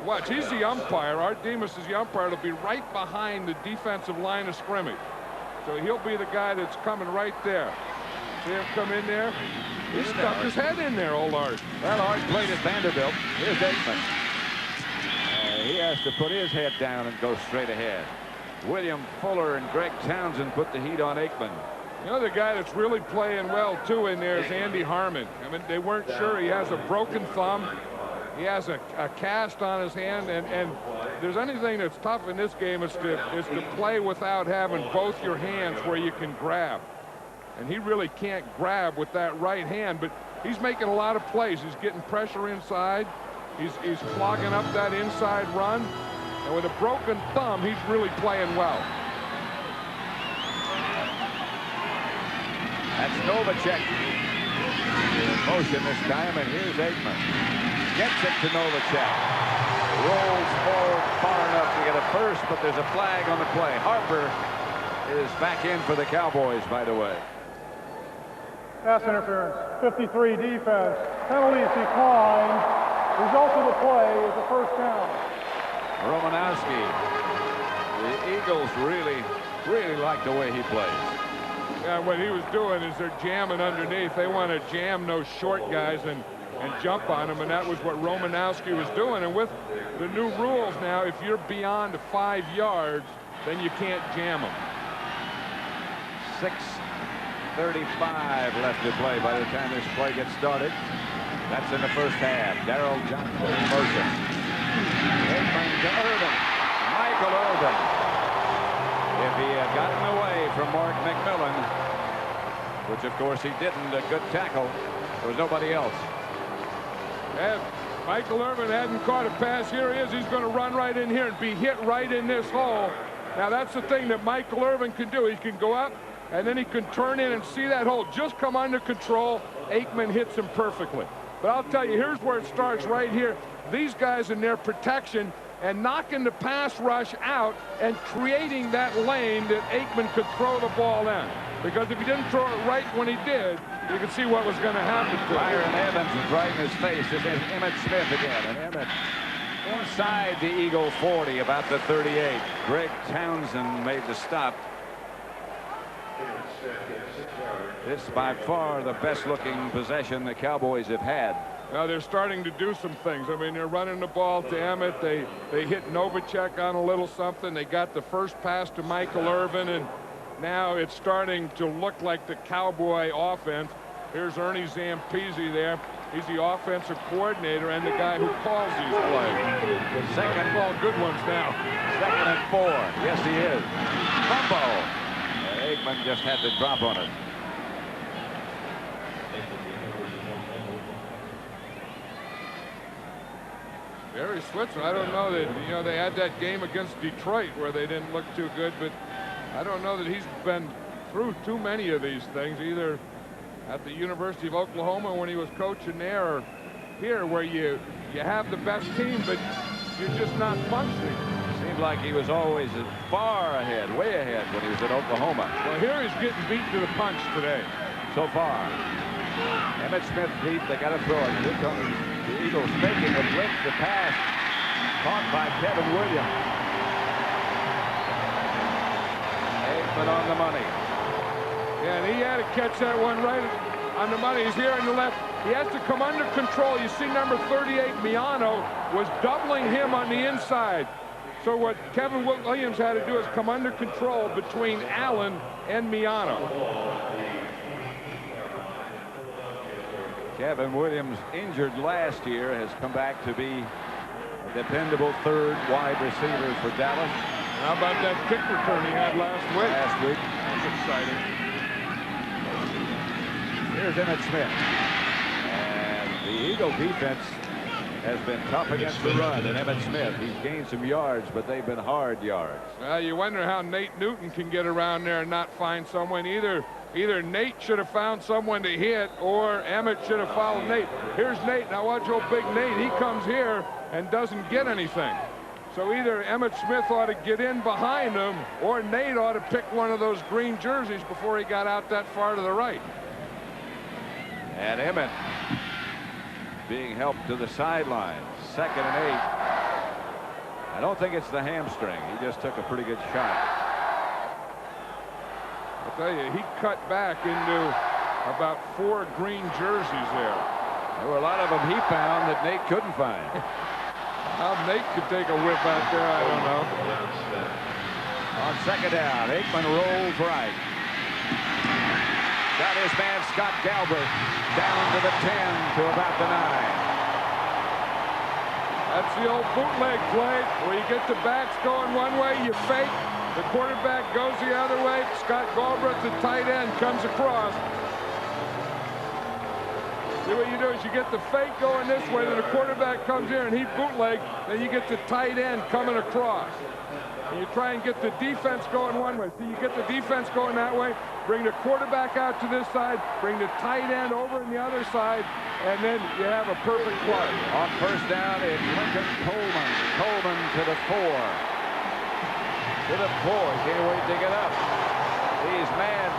Speaker 21: Watch, he's the umpire. Art Demas is the umpire. It'll be right behind the defensive line of scrimmage. So he'll be the guy that's coming right there. See him come in there? He stuck his head in there, old Art.
Speaker 20: Well, Art played at Vanderbilt. Here's Aikman. He has to put his head down and go straight ahead. William Fuller and Greg Townsend put the heat on Aikman.
Speaker 21: You know, the guy that's really playing well, too, in there is Andy Harmon. I mean, they weren't sure. He has a broken thumb. He has a cast on his hand. And if there's anything that's tough in this game, is to play without having both your hands where you can grab. And he really can't grab with that right hand, but he's making a lot of plays. He's getting pressure inside. He's clogging up that inside run. And with a broken thumb, he's really playing well.
Speaker 20: That's Novacek in motion this time, and here's Aikman. Gets it to Novacek. Rolls forward far enough to get a first, but there's a flag on the play. Harper is back in for the Cowboys, by the way.
Speaker 1: Pass interference. 53 defense. Penalties declined. Result of the play is a first down.
Speaker 20: Romanowski. The Eagles really like the way he plays.
Speaker 21: Yeah, what he was doing is they're jamming underneath. They want to jam those short guys and jump on them, and that was what Romanowski was doing. And with the new rules now, if you're beyond 5 yards, then you can't jam them.
Speaker 20: 6:35 left to play by the time this play gets started. That's in the first half. Darrell Johnson in motion. Aikman to Irvin. Michael Irvin. If he had gotten away from Mark McMillan, which of course he didn't, a good tackle, there was nobody else.
Speaker 21: And Michael Irvin hadn't caught a pass. Here he is. He's going to run right in here and be hit right in this hole. Now that's the thing that Michael Irvin can do. He can go up and then he can turn in and see that hole just come under control. Aikman hits him perfectly. But I'll tell you, here's where it starts right here. These guys in their protection and knocking the pass rush out and creating that lane that Aikman could throw the ball in. Because if he didn't throw it right when he did, you could see what was going to happen to him.
Speaker 20: Byron Evans is right in his face. This is Emmett Smith again. And Emmett inside the Eagle 40, about the 38. Greg Townsend made the stop. This by far the best looking possession the Cowboys have had.
Speaker 21: Now they're starting to do some things. I mean, they're running the ball to Emmett. They hit Novacek on a little something. They got the first pass to Michael Irvin, and now it's starting to look like the Cowboy offense. Here's Ernie Zampese there. He's the offensive coordinator and the guy who calls these plays.
Speaker 20: Second
Speaker 21: ball, good ones now.
Speaker 20: 2nd and 4. Yes, he is. Fumble. Aikman just had the drop on it.
Speaker 21: Barry Switzer, I don't know that, you know, they had that game against Detroit where they didn't look too good, but I don't know that he's been through too many of these things, either at the University of Oklahoma when he was coaching there, or here where you have the best team, but you're just not functioning.
Speaker 20: Seemed like he was always far ahead, way ahead when he was at Oklahoma.
Speaker 21: Well, here he's getting beat to the punch today.
Speaker 20: So far. Emmett Smith deep, they got to throw it. Here comes the Eagles making a blitz, the pass. Caught by Kevin Williams. Aikman on the money.
Speaker 21: Yeah, and he had to catch that one right on the money. He's here on the left. He has to come under control. You see number 38, Miano, was doubling him on the inside. So what Kevin Williams had to do is come under control between Allen and Miano.
Speaker 20: Kevin Williams, injured last year, has come back to be a dependable third wide receiver for Dallas.
Speaker 21: How about that kick return he had last week?
Speaker 20: That's
Speaker 21: exciting.
Speaker 20: Here's Emmett Smith. And the Eagle defense has been tough against the run, and Emmett Smith, he's gained some yards, but they've been hard yards.
Speaker 21: Well, you wonder how Nate Newton can get around there and not find someone. Either Nate should have found someone to hit, or Emmett should have followed Nate. Here's Nate. Now watch old big Nate. He comes here and doesn't get anything. So either Emmett Smith ought to get in behind him, or Nate ought to pick one of those green jerseys before he got out that far to the right.
Speaker 20: And Emmett being helped to the sideline. 2nd and 8. I don't think it's the hamstring. He just took a pretty good shot.
Speaker 21: I'll tell you, he cut back into about 4 green jerseys there.
Speaker 20: There were a lot of them he found that Nate couldn't find.
Speaker 21: How Nate could take a whip out there, I don't know.
Speaker 20: On 2nd down, Aikman rolls right. Got his man Scott Galbraith down to the 10 to about the 9.
Speaker 21: That's the old bootleg play where you get the backs going one way, you fake, the quarterback goes the other way, Scott Galbraith, the tight end, comes across. See what you do is you get the fake going this way, then the quarterback comes here and he bootleg, then you get the tight end coming across. And you try and get the defense going one way. So you get the defense going that way, bring the quarterback out to this side, bring the tight end over on the other side, and then you have a perfect play.
Speaker 20: On 1st down, it's Lincoln Coleman. Coleman to the 4. To the 4. He can't wait to get up. He's mad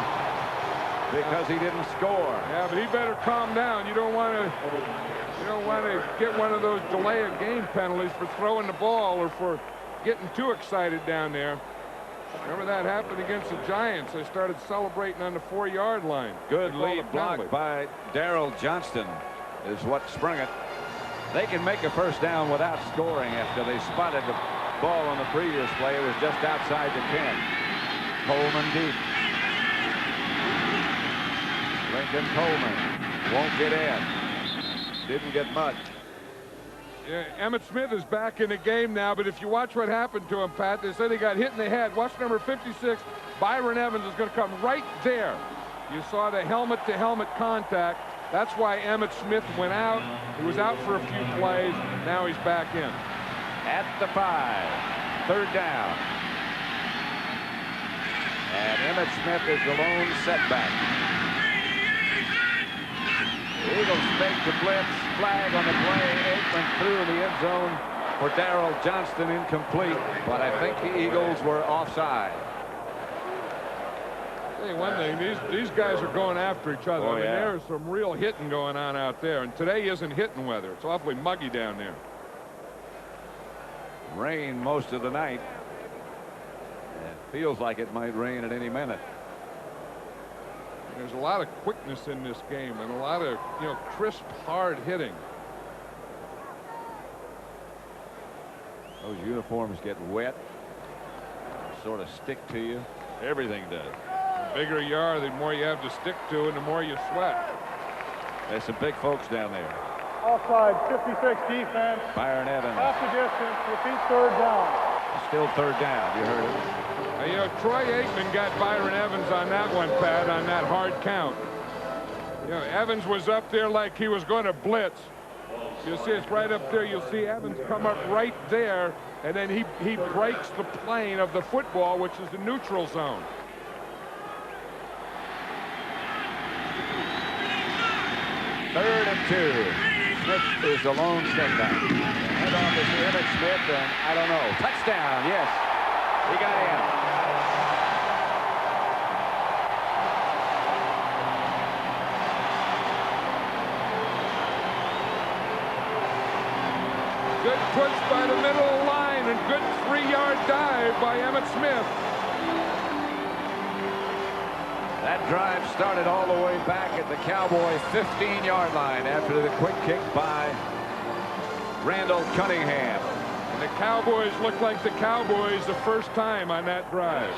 Speaker 20: because he didn't score.
Speaker 21: Yeah, but he better calm down. You don't want to get one of those delay of game penalties for throwing the ball or for getting too excited down there. Remember that happened against the Giants. They started celebrating on the 4-yard line.
Speaker 20: Good lead block by Darrell Johnston is what sprung it. They can make a 1st down without scoring after they spotted the ball on the previous play. It was just outside the 10. Coleman deep. Lincoln Coleman won't get in. Didn't get much.
Speaker 21: Yeah, Emmett Smith is back in the game now, but if you watch what happened to him, Pat, they said he got hit in the head. Watch number 56, Byron Evans is going to come right there. You saw the helmet-to-helmet contact. That's why Emmett Smith went out. He was out for a few plays. Now he's back in.
Speaker 20: At the 5, 3rd down. And Emmett Smith is the lone setback. The Eagles fake the blitz, flag on the play. Aikman through the end zone for Darrell Johnston, incomplete. But I think the Eagles were offside.
Speaker 21: I'll tell you one thing, these guys are going after each other.
Speaker 20: Oh,
Speaker 21: I mean,
Speaker 20: yeah.
Speaker 21: there's some real hitting going on out there. And today isn't hitting weather. It's awfully muggy down there.
Speaker 20: Rain most of the night. It feels like it might rain at any minute.
Speaker 21: There's a lot of quickness in this game and a lot of, crisp, hard hitting.
Speaker 20: Those uniforms get wet, sort of stick to you. Everything does.
Speaker 21: The bigger you are, the more you have to stick to and the more you sweat.
Speaker 20: There's some big folks down there.
Speaker 1: Offside, 56 defense.
Speaker 20: Byron Evans.
Speaker 1: Half the distance, repeat 3rd down.
Speaker 20: Still 3rd down, you heard it.
Speaker 21: Troy Aikman got Byron Evans on that one, Pat, on that hard count. Evans was up there like he was going to blitz. You'll see it's right up there. You'll see Evans come up right there, and then he breaks the plane of the football, which is the neutral zone.
Speaker 20: Third and 2. Smith is the lone step back. Head off is Emmett Smith, and I don't know. Touchdown, yes. He got in.
Speaker 21: Good push by the middle of the line and good 3-yard dive by Emmett Smith.
Speaker 20: That drive started all the way back at the Cowboy 15-yard line after the quick kick by Randall Cunningham.
Speaker 21: And the Cowboys look like the Cowboys the first time on that drive.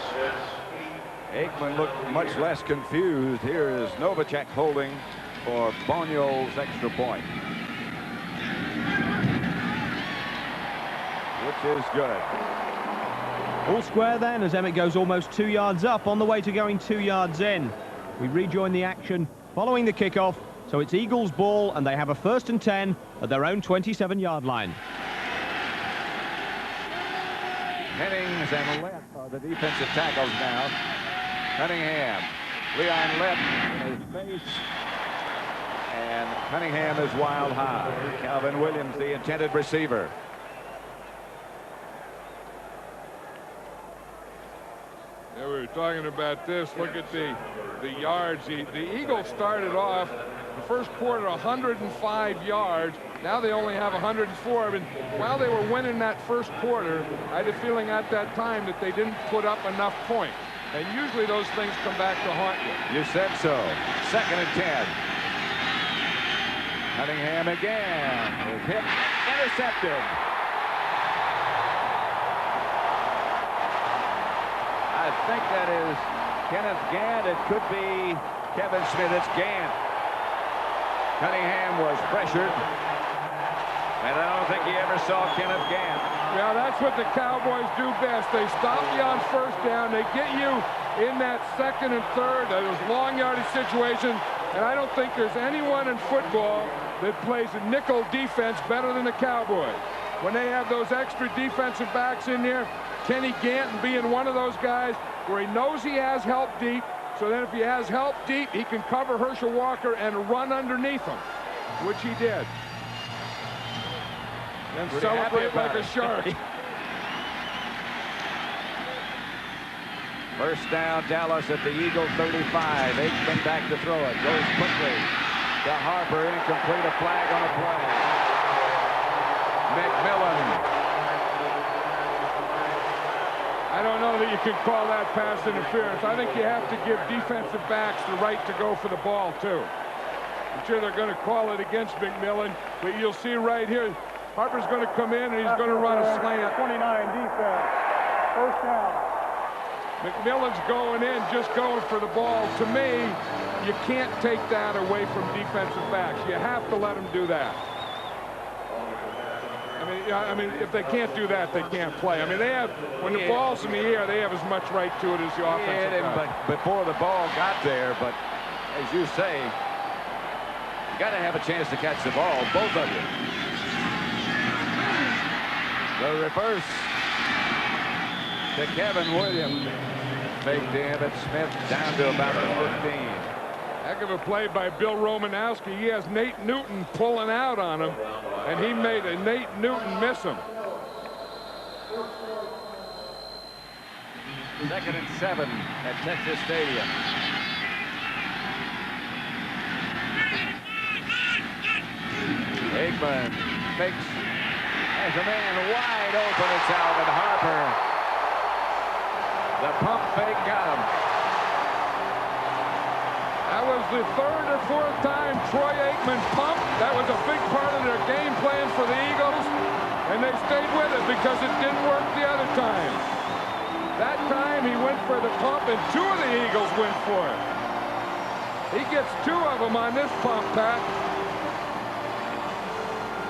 Speaker 20: Aikman looked much less confused. Here is Novacek holding for Boniol's extra point, which is good.
Speaker 16: All square then as Emmett goes almost 2 yards up on the way to going 2 yards in. We rejoin the action following the kickoff, so it's Eagles ball and they have a 1st and 10 at their own 27-yard line.
Speaker 20: Hennings and Lett are the defensive tackles now. Cunningham, Leon Lett in his face, and Cunningham is wild high. Calvin Williams, the intended receiver.
Speaker 21: Yeah, we were talking about this. Look at the yards. The Eagles started off the first quarter 105 yards. Now they only have 104. And while they were winning that first quarter, I had a feeling at that time that they didn't put up enough points. And usually those things come back to haunt you.
Speaker 20: You said so. 2nd and 10. Cunningham again. Is hit. Intercepted. I think that is Kenneth Gant. It could be Kevin Smith. It's Gant. Cunningham was pressured, and I don't think he ever saw Kenneth Gant.
Speaker 21: Yeah, that's what the Cowboys do best. They stop you on 1st down. They get you in that 2nd and 3rd, those long yardage situations. And I don't think there's anyone in football that plays a nickel defense better than the Cowboys. When they have those extra defensive backs in there, Kenny Ganton being one of those guys where he knows he has help deep, so then if he has help deep, he can cover Herschel Walker and run underneath him, which he did. And
Speaker 20: Pretty
Speaker 21: celebrate like a shark.
Speaker 20: 1st down, Dallas at the Eagle 35. Aikman back to throw it. Goes quickly to Harper. Incomplete. A flag on the play. McMillan.
Speaker 21: I don't know that you can call that pass interference. I think you have to give defensive backs the right to go for the ball, too. I'm sure they're going to call it against McMillan, but you'll see right here, Harper's going to come in and he's going to run a slant.
Speaker 1: 29 defense. 1st down.
Speaker 21: McMillan's going in, just going for the ball. To me, you can't take that away from defensive backs. You have to let them do that. I mean, if they can't do that, they can't play. I mean, they have, when the ball's in the air, they have as much right to it as the offensive guy.
Speaker 20: But before the ball got there, but as you say, you got to have a chance to catch the ball, both of you. The reverse to Kevin Williams. Fake to Emmett Smith down to about the 15.
Speaker 21: Heck of a play by Bill Romanowski. He has Nate Newton pulling out on him, and he made a Nate Newton miss him.
Speaker 20: 2nd and 7 at Texas Stadium. Aikman fakes, has a man wide open. It's Alvin Harper. The pump fake got him.
Speaker 21: That was the 3rd or 4th time Troy Aikman pumped. That was a big part of their game plan for the Eagles, and they stayed with it because it didn't work the other time. That time he went for the pump, and 2 of the Eagles went for it. He gets 2 of them on this pump, Pat.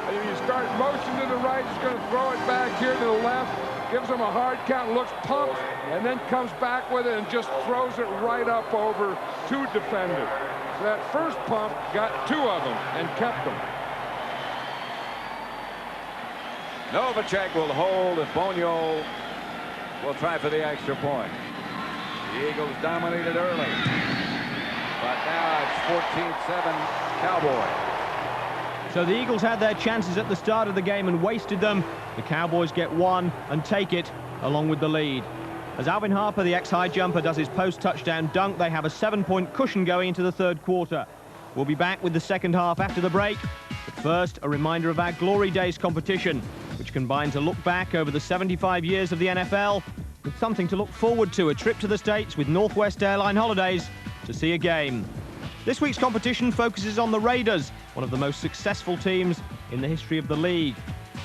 Speaker 21: And you start motion to the right, he's going to throw it back here to the left, gives him a hard count, looks pumped, and then comes back with it and just throws it right up over 2 defenders. So that first pump got 2 of them and kept them.
Speaker 20: Novacek will hold, and Bonio will try for the extra point. The Eagles dominated early, but now it's 14-7 Cowboys.
Speaker 16: So the Eagles had their chances at the start of the game and wasted them. The Cowboys get one and take it along with the lead. As Alvin Harper, the ex-high jumper, does his post-touchdown dunk, they have a 7-point cushion going into the third quarter. We'll be back with the second half after the break. But first, a reminder of our Glory Days competition, which combines a look back over the 75 years of the NFL with something to look forward to, a trip to the States with Northwest Airline Holidays to see a game. This week's competition focuses on the Raiders, one of the most successful teams in the history of the league.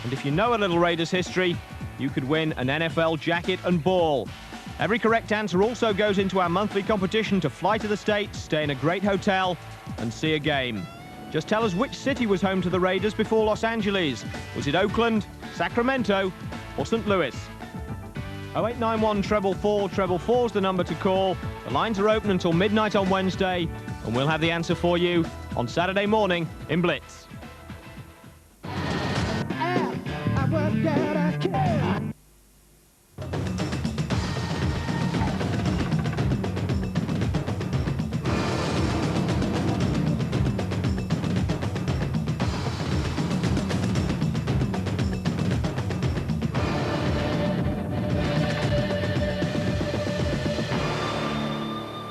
Speaker 16: And if you know a little Raiders history, you could win an NFL jacket and ball. Every correct answer also goes into our monthly competition to fly to the States, stay in a great hotel, and see a game. Just tell us which city was home to the Raiders before Los Angeles. Was it Oakland, Sacramento, or St. Louis? 0891 444 444 is the number to call. The lines are open until midnight on Wednesday, and we'll have the answer for you on Saturday morning in Blitz.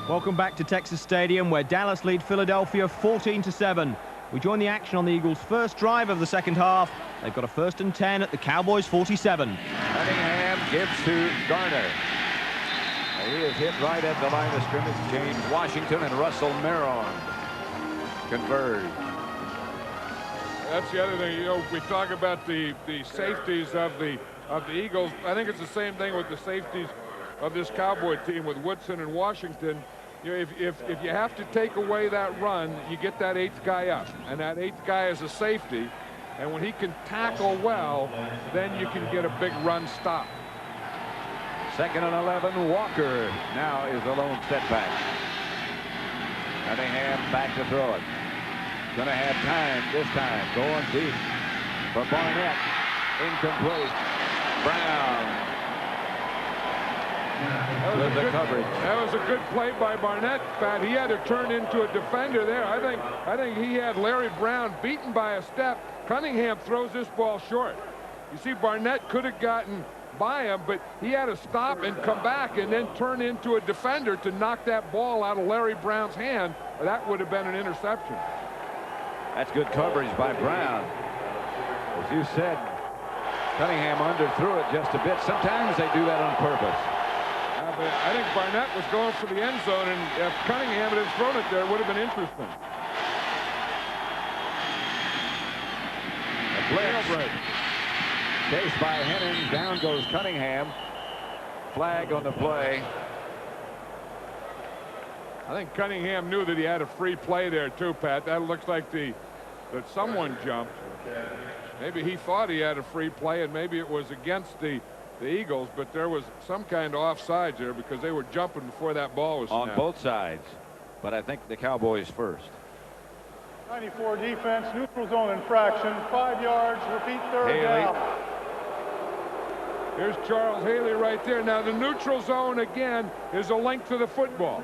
Speaker 16: Welcome back to Texas Stadium, where Dallas lead Philadelphia 14-7. We join the action on the Eagles' first drive of the second half. They've got a 1st and 10 at the Cowboys' 47.
Speaker 20: Cunningham gives to Garner. He is hit right at the line of scrimmage. James Washington and Russell Maron converge.
Speaker 21: That's the other thing. You know, we talk about the safeties of the Eagles. I think it's the same thing with the safeties of this Cowboy team with Woodson and Washington. You know, if you have to take away that run, you get that 8th guy up, and that 8th guy is a safety, and when he can tackle well, then you can get a big run stop.
Speaker 20: 2nd and 11, Walker now is the lone setback. Cunningham back to throw it. Gonna have time this time, going deep for Barnett. Incomplete. Brown.
Speaker 21: That was a good play by Barnett, Pat. He had to turn into a defender there. I think he had Larry Brown beaten by a step. Cunningham throws this ball short. You see, Barnett could have gotten by him, but he had to stop and come back and then turn into a defender to knock that ball out of Larry Brown's hand. That would have been an interception.
Speaker 20: That's good coverage by Brown. As you said, Cunningham underthrew it just a bit. Sometimes they do that on purpose.
Speaker 21: I think Barnett was going for the end zone, and if Cunningham had thrown it there, it would have been interesting.
Speaker 20: A blitz. Chased by Henning. Down goes Cunningham. Flag on the play.
Speaker 21: I think Cunningham knew that he had a free play there too, Pat. That looks like that someone jumped. Maybe he thought he had a free play, and maybe it was against the Eagles, but there was some kind of offsides there because they were jumping before that ball was snapped.
Speaker 20: On both sides, but I think the Cowboys first.
Speaker 1: 94 defense, neutral zone infraction, 5 yards, repeat third down.
Speaker 21: Here's Charles Haley right there. Now the neutral zone again is a length of the football.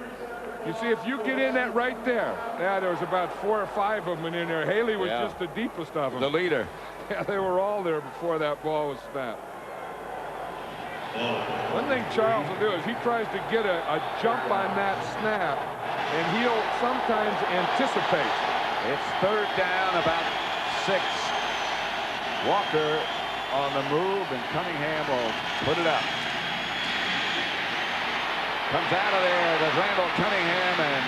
Speaker 21: You see, if you get in that right there, there was about 4 or 5 of them in there. Haley was just the deepest of them.
Speaker 20: The leader.
Speaker 21: Yeah, they were all there before that ball was snapped. One thing Charles will do is he tries to get a jump on that snap, and he'll sometimes anticipate.
Speaker 20: It's 3rd down, about 6. Walker on the move, and Cunningham will put it up. Comes out of there, there's Randall Cunningham, and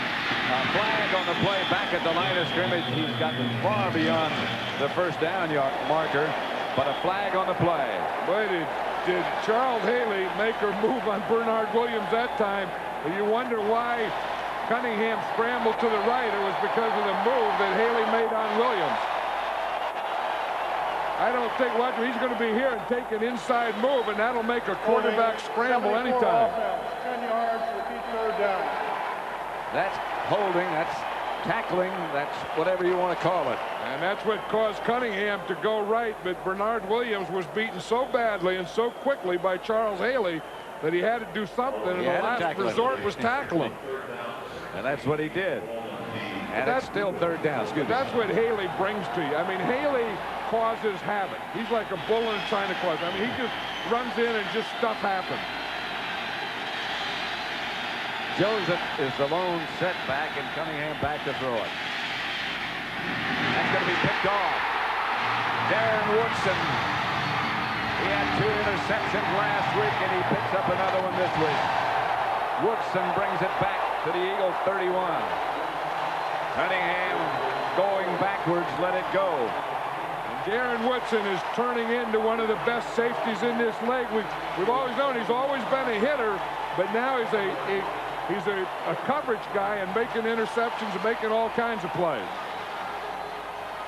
Speaker 20: a flag on the play back at the line of scrimmage. He's gotten far beyond the 1st down marker, but a flag on the play.
Speaker 21: Boy, did Charles Haley make her move on Bernard Williams that time? And you wonder why Cunningham scrambled to the right. It was because of the move that Haley made on Williams. I don't think he's going to be here and take an inside move, and that'll make a quarterback scramble anytime.
Speaker 1: 10 yards, repeat third down.
Speaker 20: That's holding, that's tackling, that's whatever you want to call it.
Speaker 21: And that's what caused Cunningham to go right, but Bernard Williams was beaten so badly and so quickly by Charles Haley that he had to do something, and the last resort was tackle him.
Speaker 20: And that's what he did. And that's still third down. Excuse me.
Speaker 21: That's what Haley brings to you. I mean, Haley causes havoc. He's like a bull in a china closet. I mean, he just runs in and just stuff happens.
Speaker 20: Joseph is the lone setback, and Cunningham back to throw it. That's going to be picked off. Darren Woodson. He had 2 interceptions last week, and he picks up another one this week. Woodson brings it back to the Eagles 31. Cunningham going backwards, let it go.
Speaker 21: And Darren Woodson is turning into one of the best safeties in this league. We've always known he's always been a hitter, but now he's a coverage guy and making interceptions and making all kinds of plays.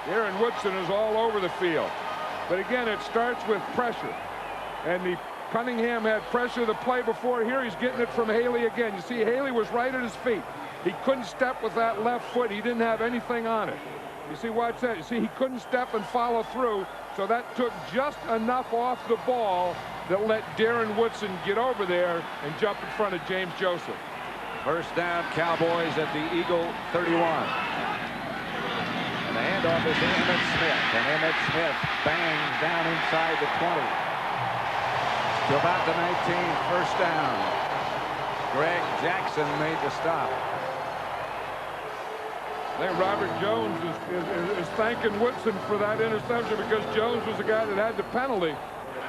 Speaker 21: Darren Woodson is all over the field. But again, it starts with pressure. And Cunningham had pressure the play before. Here he's getting it from Haley again. You see, Haley was right at his feet. He couldn't step with that left foot. He didn't have anything on it. You see, watch that. You see, he couldn't step and follow through. So that took just enough off the ball that let Darren Woodson get over there and jump in front of James Joseph.
Speaker 20: First down, Cowboys at the Eagle 31. And the handoff is to Emmitt Smith. And Emmitt Smith bangs down inside the 20. To about the 19, first down. Greg Jackson made the stop.
Speaker 21: I think Robert Jones is thanking Woodson for that interception because Jones was the guy that had the penalty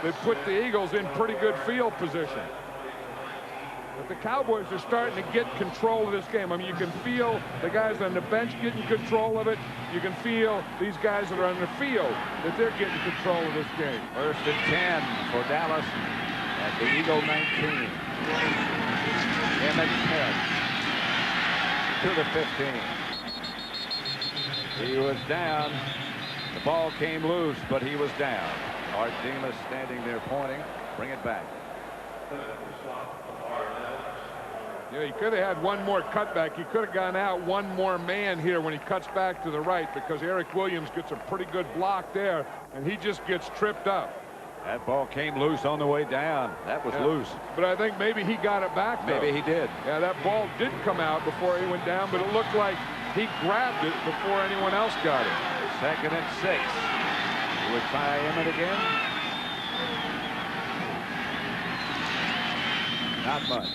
Speaker 21: that put the Eagles in pretty good field position. But the Cowboys are starting to get control of this game. I mean, you can feel the guys on the bench getting control of it. You can feel these guys that are on the field that they're getting control of this game.
Speaker 20: First and 10 for Dallas at the Eagle 19. Emmitt Smith to the 15. He was down. The ball came loose, but he was down. Art Demas standing there pointing. Bring it back.
Speaker 21: Yeah, he could have had one more cutback. He could have gone out one more man here when he cuts back to the right because Eric Williams gets a pretty good block there, and he just gets tripped up.
Speaker 20: That ball came loose on the way down. That was loose.
Speaker 21: But I think maybe he got it back, though.
Speaker 20: Maybe he did.
Speaker 21: Yeah, that ball did come out before he went down, but it looked like he grabbed it before anyone else got it.
Speaker 20: Second and 6. He would try Emmitt again. Not much.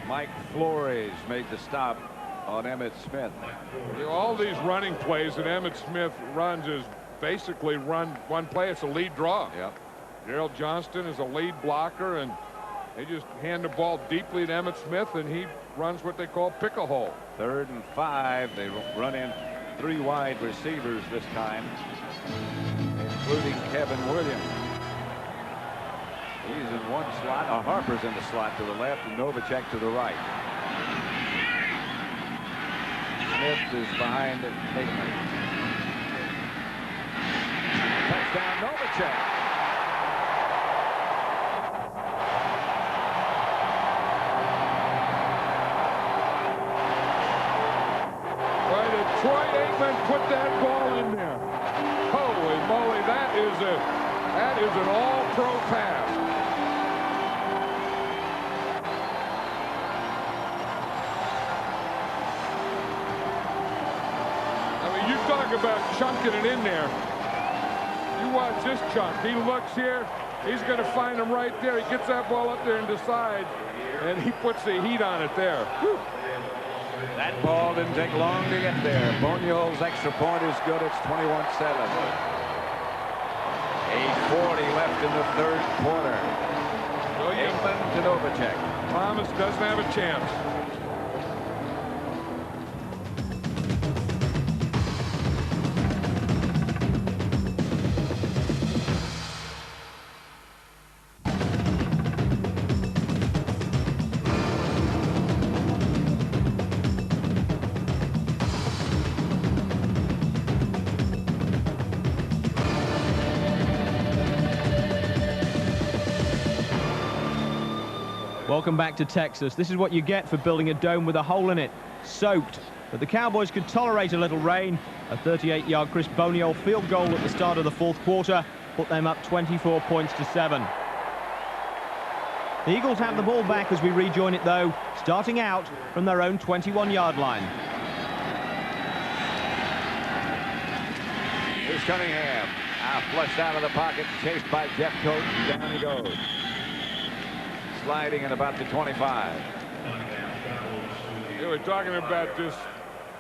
Speaker 20: Mike Flores made the stop on Emmitt Smith.
Speaker 21: You know, all these running plays that Emmitt Smith runs is basically run one play. It's a lead draw.
Speaker 20: Yep.
Speaker 21: Gerald Johnston is a lead blocker, and they just hand the ball deeply to Emmitt Smith, and he runs what they call pick-a-hole.
Speaker 20: 3rd and 5. They run in 3 wide receivers this time, including Kevin Williams. He's in one slot. Harper's in the slot to the left, and Novacek to the right. Smith is behind Bateman. Touchdown, Novacek.
Speaker 21: Why did Troy Aikman put that ball in there? Holy moly, that is an all-pro pass. Talk about chunking it in there. You watch this chunk. He looks here. He's going to find him right there. He gets that ball up there and decides, and he puts the heat on it there. Whew.
Speaker 20: That ball didn't take long to get there. Bonio's extra point is good. It's 21-7. 8:40 left in the 3rd quarter. Aikman to Novacek.
Speaker 21: Thomas doesn't have a chance.
Speaker 16: Welcome back to Texas. This is what you get for building a dome with a hole in it. Soaked But the Cowboys could tolerate a little rain. A 38-yard Chris Boniol field goal at the start of the fourth quarter put them up 24 points to 7. The Eagles have the ball back as we rejoin it, though, starting out from their own 21-yard line.
Speaker 20: Here's Cunningham. Flushed out of the pocket, chased by Jeff Coates. Down he goes. Sliding at about the 25.
Speaker 21: We're talking about this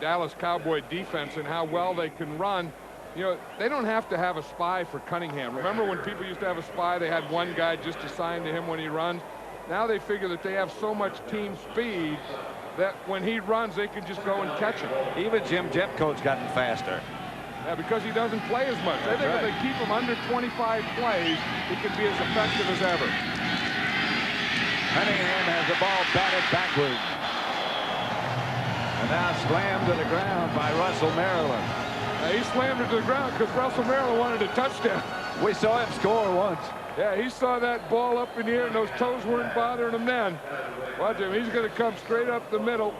Speaker 21: Dallas Cowboy defense and how well they can run. You know, they don't have to have a spy for Cunningham. Remember when people used to have a spy, they had one guy just assigned to him when he runs? Now they figure that they have so much team speed that when he runs, they can just go and catch him.
Speaker 20: Even Jim Jeffcoat's gotten faster.
Speaker 21: Yeah, because he doesn't play as much. I think if they keep him under 25 plays, he can be as effective as ever.
Speaker 20: Cunningham has the ball batted backwards. And now slammed to the ground by Russell Maryland.
Speaker 21: He slammed it to the ground because Russell Maryland wanted a touchdown.
Speaker 20: We saw him score once.
Speaker 21: Yeah, he saw that ball up in the air, and those toes weren't bothering him then. Watch him. He's going to come straight up the middle.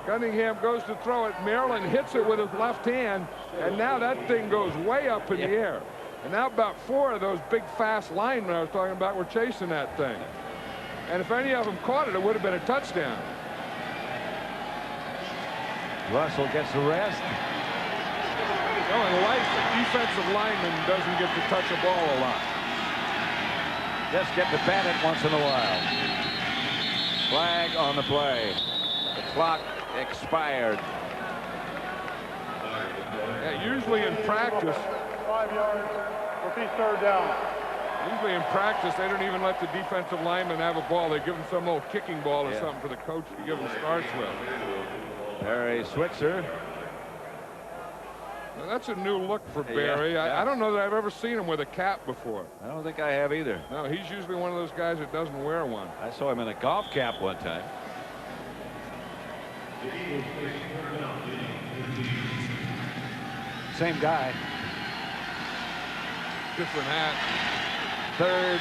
Speaker 21: Cunningham goes to throw it. Maryland hits it with his left hand, and now that thing goes way up in the air. And now about 4 of those big, fast linemen I was talking about were chasing that thing. And if any of them caught it, it would have been a touchdown.
Speaker 20: Russell gets the rest.
Speaker 21: No, in life, the defensive lineman doesn't get to touch a ball a lot.
Speaker 20: Just get to bat it once in a while. Flag on the play. The clock expired.
Speaker 21: Yeah, usually in practice.
Speaker 1: 5 yards. Repeat third down.
Speaker 21: Usually in practice, they don't even let the defensive lineman have a ball. They give him some old kicking ball or something for the coach to give him starts with.
Speaker 20: Barry Switzer.
Speaker 21: Now, that's a new look for Barry. I don't know that I've ever seen him with a cap before.
Speaker 20: I don't think I have either.
Speaker 21: No, he's usually one of those guys that doesn't wear one.
Speaker 20: I saw him in a golf cap one time. Same guy.
Speaker 21: Different hat.
Speaker 20: Third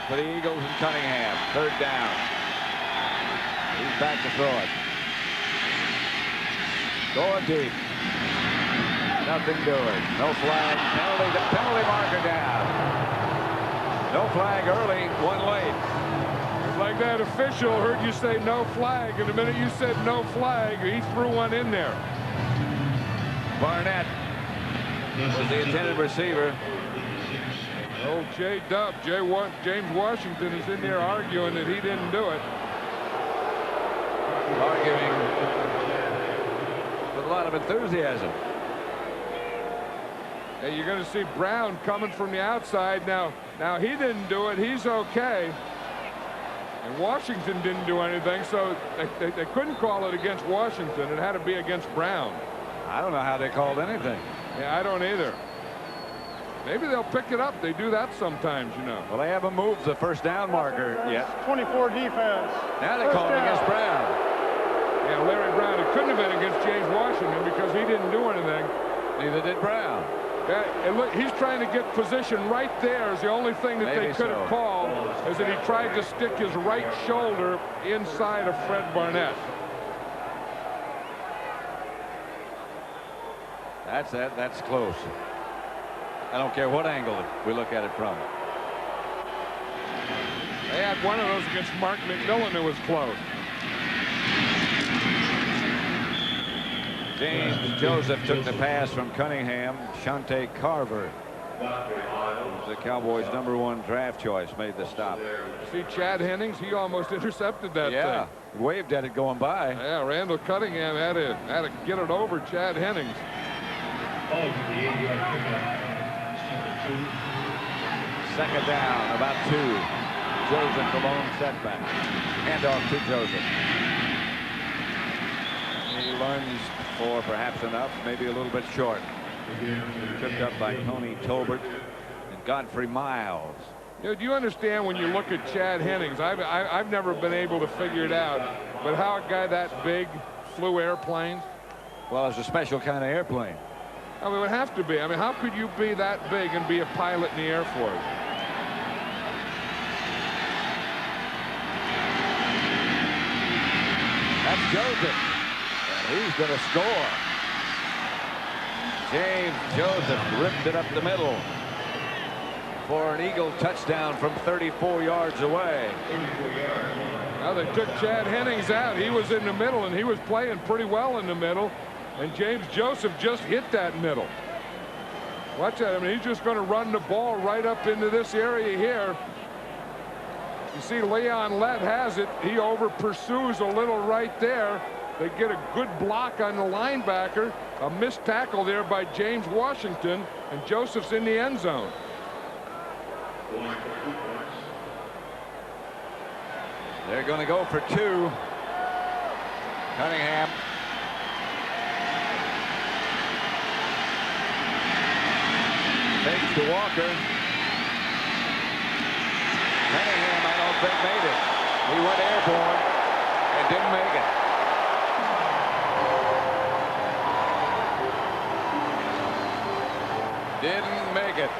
Speaker 20: for the Eagles and Cunningham. Third down. He's back to throw it. Going deep. Nothing doing. No flag. Penalty marker down. No flag early, one late.
Speaker 21: It's like that official heard you say no flag, and the minute you said no flag, he threw one in there.
Speaker 20: Barnett was the intended receiver.
Speaker 21: Old J-Dub, James Washington is in there arguing that he didn't do it.
Speaker 20: Arguing with a lot of enthusiasm.
Speaker 21: Hey, you're going to see Brown coming from the outside. Now he didn't do it. He's okay. And Washington didn't do anything, so they couldn't call it against Washington. It had to be against Brown.
Speaker 20: I don't know how they called anything.
Speaker 21: Yeah, I don't either. Maybe they'll pick it up. They do that sometimes, you know.
Speaker 20: Well, they haven't moved the first down marker yet.
Speaker 1: 24 defense.
Speaker 20: Now they call it against Brown.
Speaker 21: Yeah, Larry Brown. It couldn't have been against James Washington because he didn't do anything.
Speaker 20: Neither did Brown.
Speaker 21: Yeah, and look, he's trying to get position right there. Is the only thing that they could have called is that he tried to stick his right shoulder inside of Fred Barnett.
Speaker 20: That's close. I don't care what angle we look at it from.
Speaker 21: They had one of those against Mark McMillan that was close.
Speaker 20: James Joseph took the pass from Cunningham. Shante Carver, the Cowboys' #1 draft choice, made the stop.
Speaker 21: See Chad Hennings? He almost intercepted that thing.
Speaker 20: He waved at it going by.
Speaker 21: Yeah, Randall Cunningham had to get it over Chad Hennings.
Speaker 20: Second down, about 2. Joseph, the lone setback. Handoff to Joseph. He learns for perhaps enough, maybe a little bit short. Tripped up by Tony Tolbert and Godfrey Miles.
Speaker 21: You know, do you understand when you look at Chad Hennings? I've never been able to figure it out, but how a guy that big flew airplanes?
Speaker 20: Well, it's a special kind of airplane.
Speaker 21: I mean, it would have to be. I mean, how could you be that big and be a pilot in the Air Force?
Speaker 20: That's Joseph. And he's going to score. James Joseph ripped it up the middle for an Eagle touchdown from 34 yards away.
Speaker 21: Now they took Chad Hennings out. He was in the middle, and he was playing pretty well in the middle. And James Joseph just hit that middle. Watch that. I mean, he's just going to run the ball right up into this area here. You see Leon Lett has it. He over pursues a little right there. They get a good block on the linebacker. A missed tackle there by James Washington, and Joseph's in the end zone.
Speaker 20: They're going to go for 2. Cunningham. Fakes to Walker. Cunningham, I don't think, made it. He went airborne and didn't make it. Didn't make it.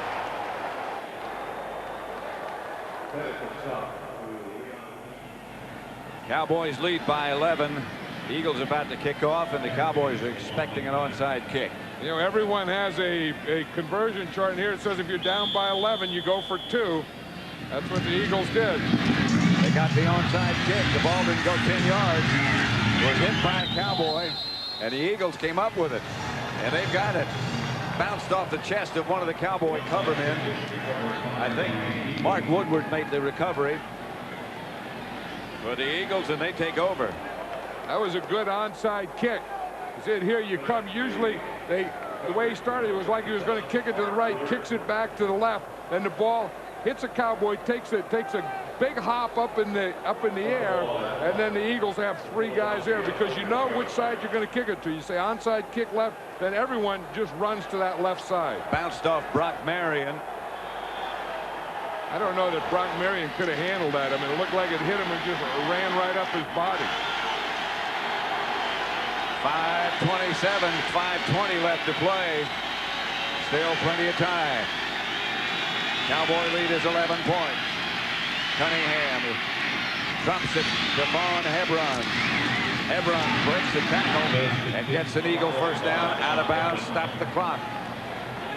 Speaker 20: Cowboys lead by 11. The Eagles about to kick off, and the Cowboys are expecting an onside kick.
Speaker 21: You know, everyone has a conversion chart in here. It says if you're down by 11, you go for 2. That's what the Eagles did.
Speaker 20: They got the onside kick. The ball didn't go 10 yards. Was hit by a Cowboy, and the Eagles came up with it. And they've got it. Bounced off the chest of one of the Cowboy cover men. I think Mark Woodward made the recovery for the Eagles, and they take over.
Speaker 21: That was a good onside kick. You see it here, you come, usually the way he started, it was like he was going to kick it to the right, kicks it back to the left, then the ball hits a Cowboy, takes a big hop up in the air, and then the Eagles have 3 guys there because you know which side you're going to kick it to. You say onside kick left, then everyone just runs to that left side.
Speaker 20: Bounced off Brock Marion.
Speaker 21: I don't know that Brock Marion could have handled that. I mean, it looked like it hit him and just ran right up his body.
Speaker 20: 5:27, 5:20 left to play. Still plenty of time. Cowboy lead is 11 points. Cunningham trumps it to Vaughn Hebron. Hebron breaks the tackle and gets an Eagle first down, out of bounds, stop the clock.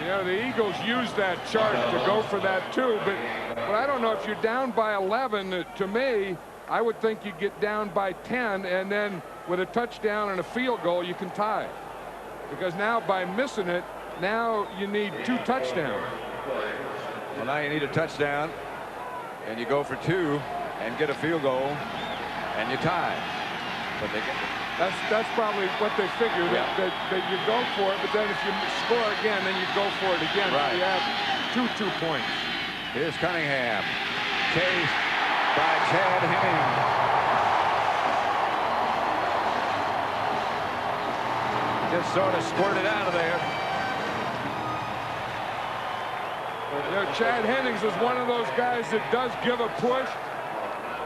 Speaker 21: You know, the Eagles used that chart to go for that too, but I don't know if you're down by 11. To me, I would think you get down by 10, and then with a touchdown and a field goal, you can tie. Because now by missing it, now you need 2 touchdowns.
Speaker 20: Well, now you need a touchdown, and you go for 2 and get a field goal, and you tie. But they get
Speaker 21: that's probably what they figure,
Speaker 20: yeah.
Speaker 21: that you go for it, but then if you score again, then you go for it again.
Speaker 20: Right.
Speaker 21: So you have 2 points.
Speaker 20: Here's Cunningham, chased by Chad Hennings. Just sort of squirted out of there.
Speaker 21: You know, Chad Hennings is one of those guys that does give a push.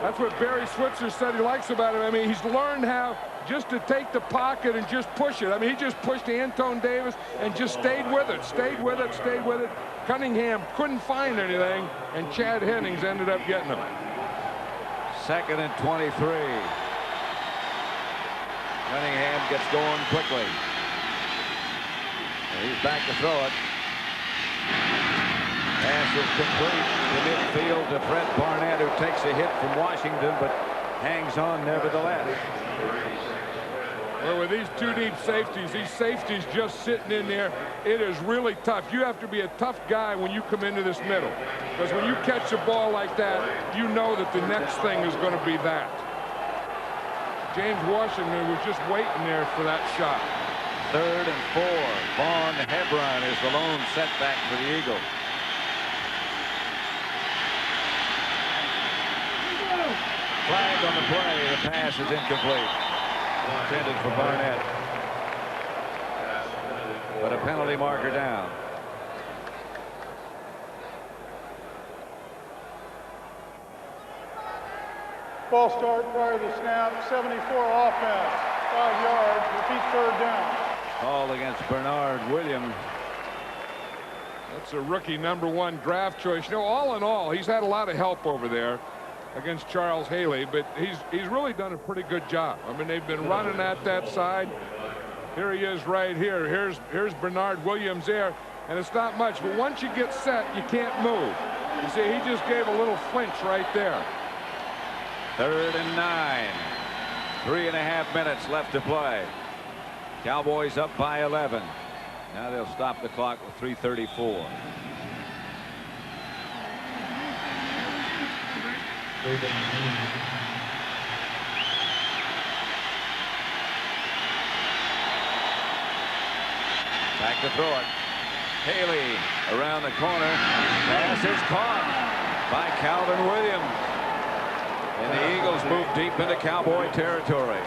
Speaker 21: That's what Barry Switzer said he likes about him. I mean, he's learned how just to take the pocket and just push it. I mean, he just pushed Antone Davis and just stayed with it, stayed with it, stayed with it. Cunningham couldn't find anything, and Chad Hennings ended up getting him.
Speaker 20: 2nd and 23. Cunningham gets going quickly. And he's back to throw it. Pass is complete to midfield to Fred Barnett, who takes a hit from Washington, but hangs on nevertheless.
Speaker 21: Well, with these 2 deep safeties, these safeties just sitting in there, it is really tough. You have to be a tough guy when you come into this middle. Because when you catch a ball like that, you know that the next thing is going to be that. James Washington was just waiting there for that shot.
Speaker 20: 3rd and 4. Vaughn Hebron is the lone setback for the Eagles. Flag on the play. The pass is incomplete. Intended for Barnett. But a penalty marker down.
Speaker 1: Ball start prior to the snap. 74 offense. 5 yards. Repeat 3rd down.
Speaker 20: Called against Bernard Williams.
Speaker 21: That's a rookie #1 draft choice. You know, all in all, he's had a lot of help over there. against Charles Haley, but he's really done a pretty good job. I mean, they've been running at that side. Here he is right here. Here's Bernard Williams there, and it's not much, but once you get set, you can't move. You see, he just gave a little flinch right there.
Speaker 20: 3rd and 9. 3.5 minutes left to play. Cowboys up by 11. Now they'll stop the clock with 3:34. Back to throw it. Haley around the corner. Pass is caught by Calvin Williams. And the Eagles move deep into Cowboy territory.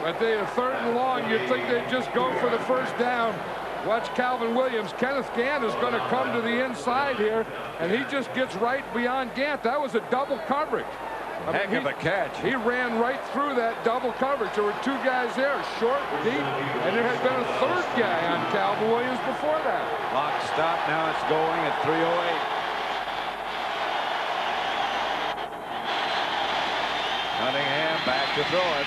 Speaker 21: But they are 3rd and long. You'd think they'd just go for the first down. Watch Calvin Williams. Kenneth Gant is going to come to the inside here, and he just gets right beyond Gant. That was a double coverage.
Speaker 20: Heck of a catch.
Speaker 21: He ran right through that double coverage. There were 2 guys there, short, deep, and there had been a 3rd guy on Calvin Williams before that.
Speaker 20: Clock stop. Now it's going at 3:08. Cunningham back to throw it.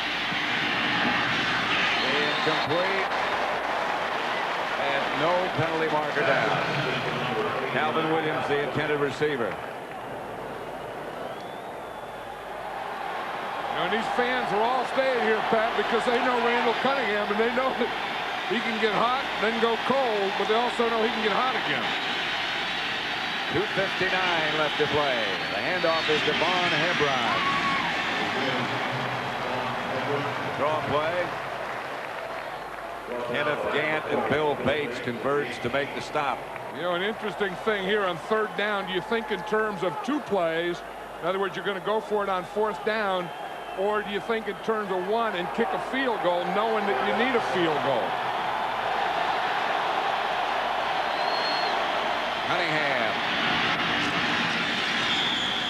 Speaker 20: Incomplete. And no penalty marker down. Calvin Williams, the intended receiver.
Speaker 21: And these fans are all staying here, Pat, because they know Randall Cunningham, and they know that he can get hot, then go cold, but they also know he can get hot again.
Speaker 20: 2:59 left to play. The handoff is to Vaughn Hebron. Draw play. Kenneth Gant and Bill Bates converge to make the stop.
Speaker 21: You know, an interesting thing here on 3rd down. Do you think in terms of 2 plays? In other words, you're going to go for it on 4th down, or do you think in terms of 1 and kick a field goal knowing that you need a field goal?
Speaker 20: Cunningham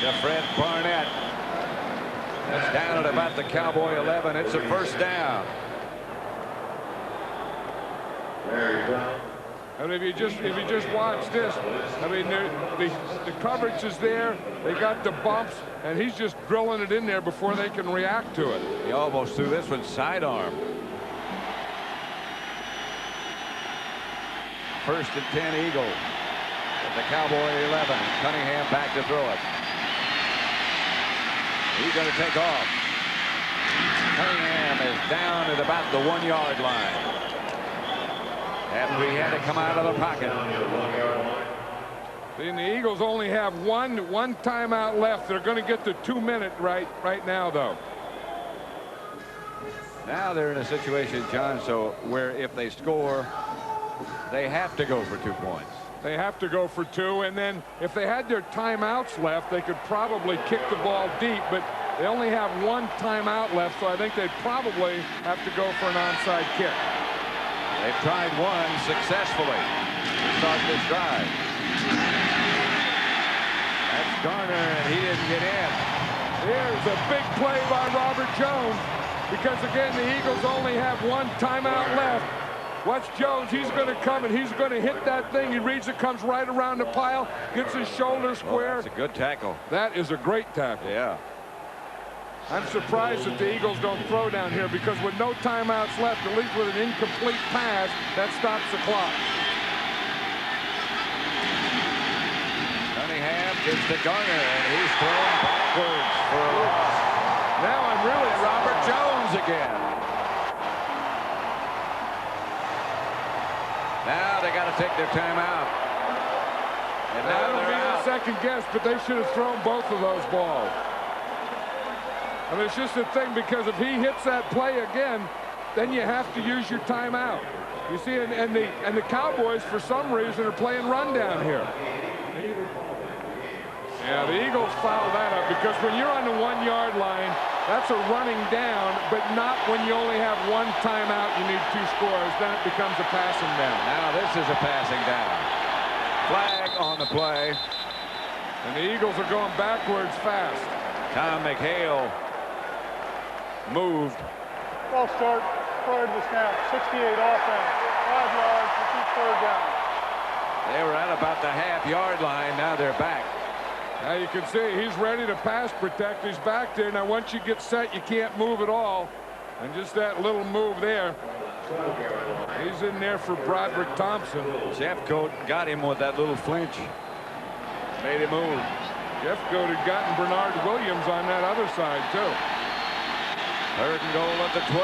Speaker 20: to Fred Barnett. That's down at about the Cowboy 11. It's a first down.
Speaker 21: And if you just watch this, I mean, the coverage is there. They got the bumps, and he's just drilling it in there before they can react to it.
Speaker 20: He almost threw this one sidearm. 1st and 10 Eagles. At the Cowboy 11. Cunningham back to throw it. He's going to take off. Cunningham is down at about the 1-yard line. After he had to come out of the pocket.
Speaker 21: And the Eagles only have one timeout left. They're going to get the 2-minute right now, though.
Speaker 20: Now they're in a situation, John, so where if they score, they have to go for 2 points.
Speaker 21: They have to go for 2, and then if they had their timeouts left, they could probably kick the ball deep, but they only have 1 timeout left, so I think they'd probably have to go for an onside kick.
Speaker 20: They've tried 1 successfully to start this drive. That's Garner, and he didn't get in.
Speaker 21: Here's a big play by Robert Jones, because again, the Eagles only have 1 timeout left. Watch Jones. He's going to come, and he's going to hit that thing. He reads it, comes right around the pile, gets his shoulder square.
Speaker 20: That's a good tackle.
Speaker 21: That is a great tackle.
Speaker 20: Yeah.
Speaker 21: I'm surprised that the Eagles don't throw down here, because with no timeouts left, at least with an incomplete pass, that stops the clock.
Speaker 20: Cunningham gives to Garner, and he's thrown backwards for a loss.
Speaker 21: Now I'm really
Speaker 20: Robert Jones again. Now they got to take their timeout. And now
Speaker 21: I don't
Speaker 20: they're
Speaker 21: mean
Speaker 20: out.
Speaker 21: a second guess, but they should have thrown both of those balls. I mean, it's just a thing, because if he hits that play again, then you have to use your timeout. You see, and the Cowboys, for some reason, are playing rundown here. Yeah, the Eagles foul that up, because when you're on the 1-yard line, that's a running down, but not when you only have 1 timeout. You need 2 scores. Then it becomes a passing down.
Speaker 20: Now this is a passing down. Flag on the play.
Speaker 21: And the Eagles are going backwards fast.
Speaker 20: Tom McHale moved.
Speaker 1: False start prior to the snap. 68 offense. 5 yards. Repeat 3rd down.
Speaker 20: They were at about the half-yard line. Now they're back.
Speaker 21: Now you can see he's ready to pass protect. He's back there. Now once you get set, you can't move at all. And just that little move there. He's in there for Broderick Thompson.
Speaker 20: Jeffcoat got him with that little flinch. Made him move.
Speaker 21: Jeffcoat had gotten Bernard Williams on that other side, too.
Speaker 20: 3rd and goal at the 12.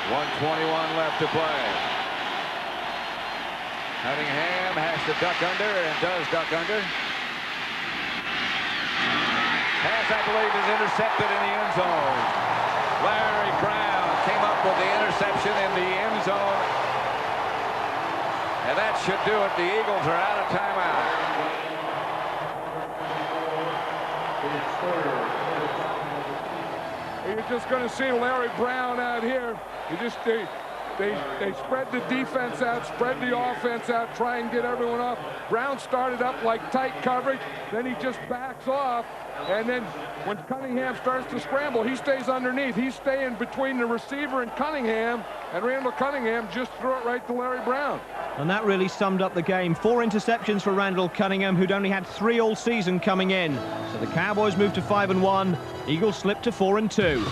Speaker 20: 1:21 left to play. Cunningham has to duck under and does duck under. Pass, I believe, is intercepted in the end zone. Larry Brown came up with the interception in the end zone. And that should do it. The Eagles are out of timeout.
Speaker 21: You're just going to see Larry Brown out here. They spread the defense out, spread the offense out, try and get everyone off. Brown started up like tight coverage, then he just backs off, and then when Cunningham starts to scramble, he stays underneath. He's staying between the receiver and Cunningham, and Randall Cunningham just threw it right to Larry Brown.
Speaker 16: And that really summed up the game. 4 interceptions for Randall Cunningham, who'd only had 3 all season coming in. So the Cowboys moved to 5-1. Eagles slipped to 4-2.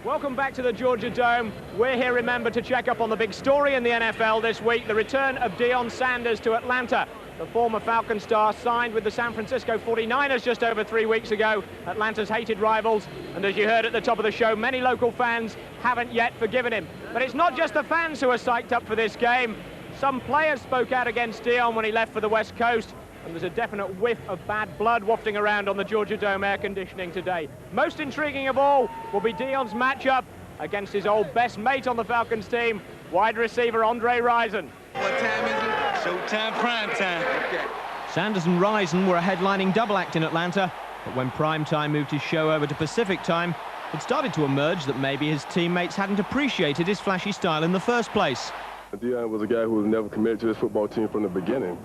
Speaker 16: Welcome back to the Georgia Dome. We're here, remember, to check up on the big story in the NFL this week, the return of Deion Sanders to Atlanta. The former Falcon star signed with the San Francisco 49ers just over 3 weeks ago, Atlanta's hated rivals. And as you heard at the top of the show, many local fans haven't yet forgiven him. But it's not just the fans who are psyched up for this game. Some players spoke out against Deion when he left for the West Coast, and there's a definite whiff of bad blood wafting around on the Georgia Dome air conditioning today. Most intriguing of all will be Deion's matchup against his old best mate on the Falcons team, wide receiver Andre Rison.
Speaker 2: What time is it? Showtime, prime time. Okay.
Speaker 16: Sanders and Rison were a headlining double act in Atlanta, but when prime time moved his show over to Pacific time, it started to emerge that maybe his teammates hadn't appreciated his flashy style in the first place.
Speaker 7: Deion was a guy who was never committed to his football team from the beginning.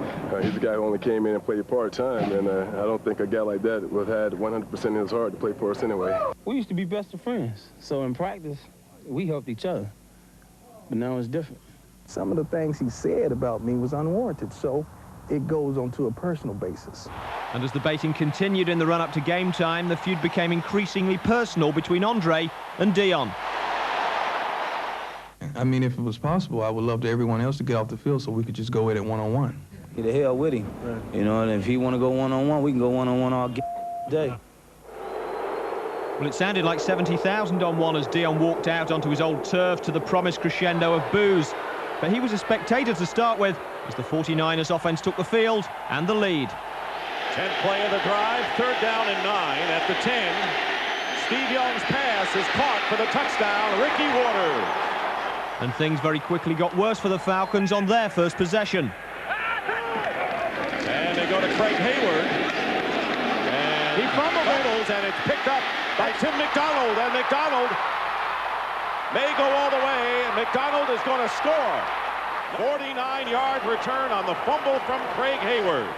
Speaker 7: He's a guy who only came in and played part-time, and I don't think a guy like that would have had 100% in his heart to play for us anyway.
Speaker 2: We used to be best of friends, so in practice, we helped each other. But now it's different. Some of the things he said about me was unwarranted, so it goes onto a personal basis.
Speaker 16: And as the baiting continued in the run-up to game time, the feud became increasingly personal between Andre and Deion.
Speaker 17: I mean, if it was possible, I would love to everyone else to get off the field so we could just go at it one-on-one.
Speaker 2: Get the hell with him. Right. You know, and if he want to go one-on-one, we can go one-on-one all day.
Speaker 16: Well, it sounded like 70,000 on one as Deion walked out onto his old turf to the promised crescendo of boos. But he was a spectator to start with as the 49ers offense took the field and the lead.
Speaker 8: 10th play of the drive, 3rd down and 9 at the 10. Steve Young's pass is caught for the touchdown, Ricky Waters.
Speaker 16: And things very quickly got worse for the Falcons on their first possession.
Speaker 8: And they go to Craig Hayward. And he fumbles, and it's picked up by Tim McDonald. And McDonald may go all the way, and McDonald is going to score. 49-yard return on the fumble from Craig Hayward.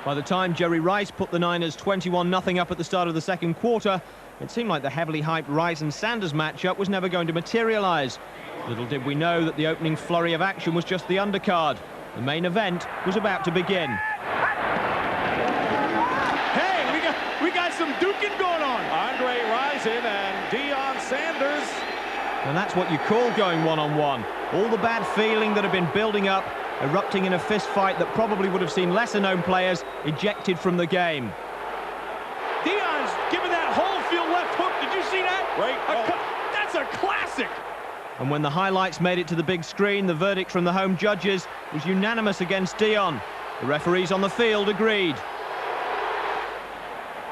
Speaker 16: By the time Jerry Rice put the Niners 21-0 up at the start of the second quarter, it seemed like the heavily hyped Rice and Sanders matchup was never going to materialize. Little did we know that the opening flurry of action was just the undercard. The main event was about to begin.
Speaker 2: Hey, we got some duking going on.
Speaker 8: Andre Rison and Deion Sanders.
Speaker 16: And that's what you call going one-on-one. All the bad feeling that had been building up, erupting in a fist fight that probably would have seen lesser-known players ejected from the game.
Speaker 2: Deion's giving that whole field left hook. Did you see that?
Speaker 8: Great.
Speaker 2: That's a classic.
Speaker 16: And when the highlights made it to the big screen, the verdict from the home judges was unanimous against Deion. The referees on the field agreed.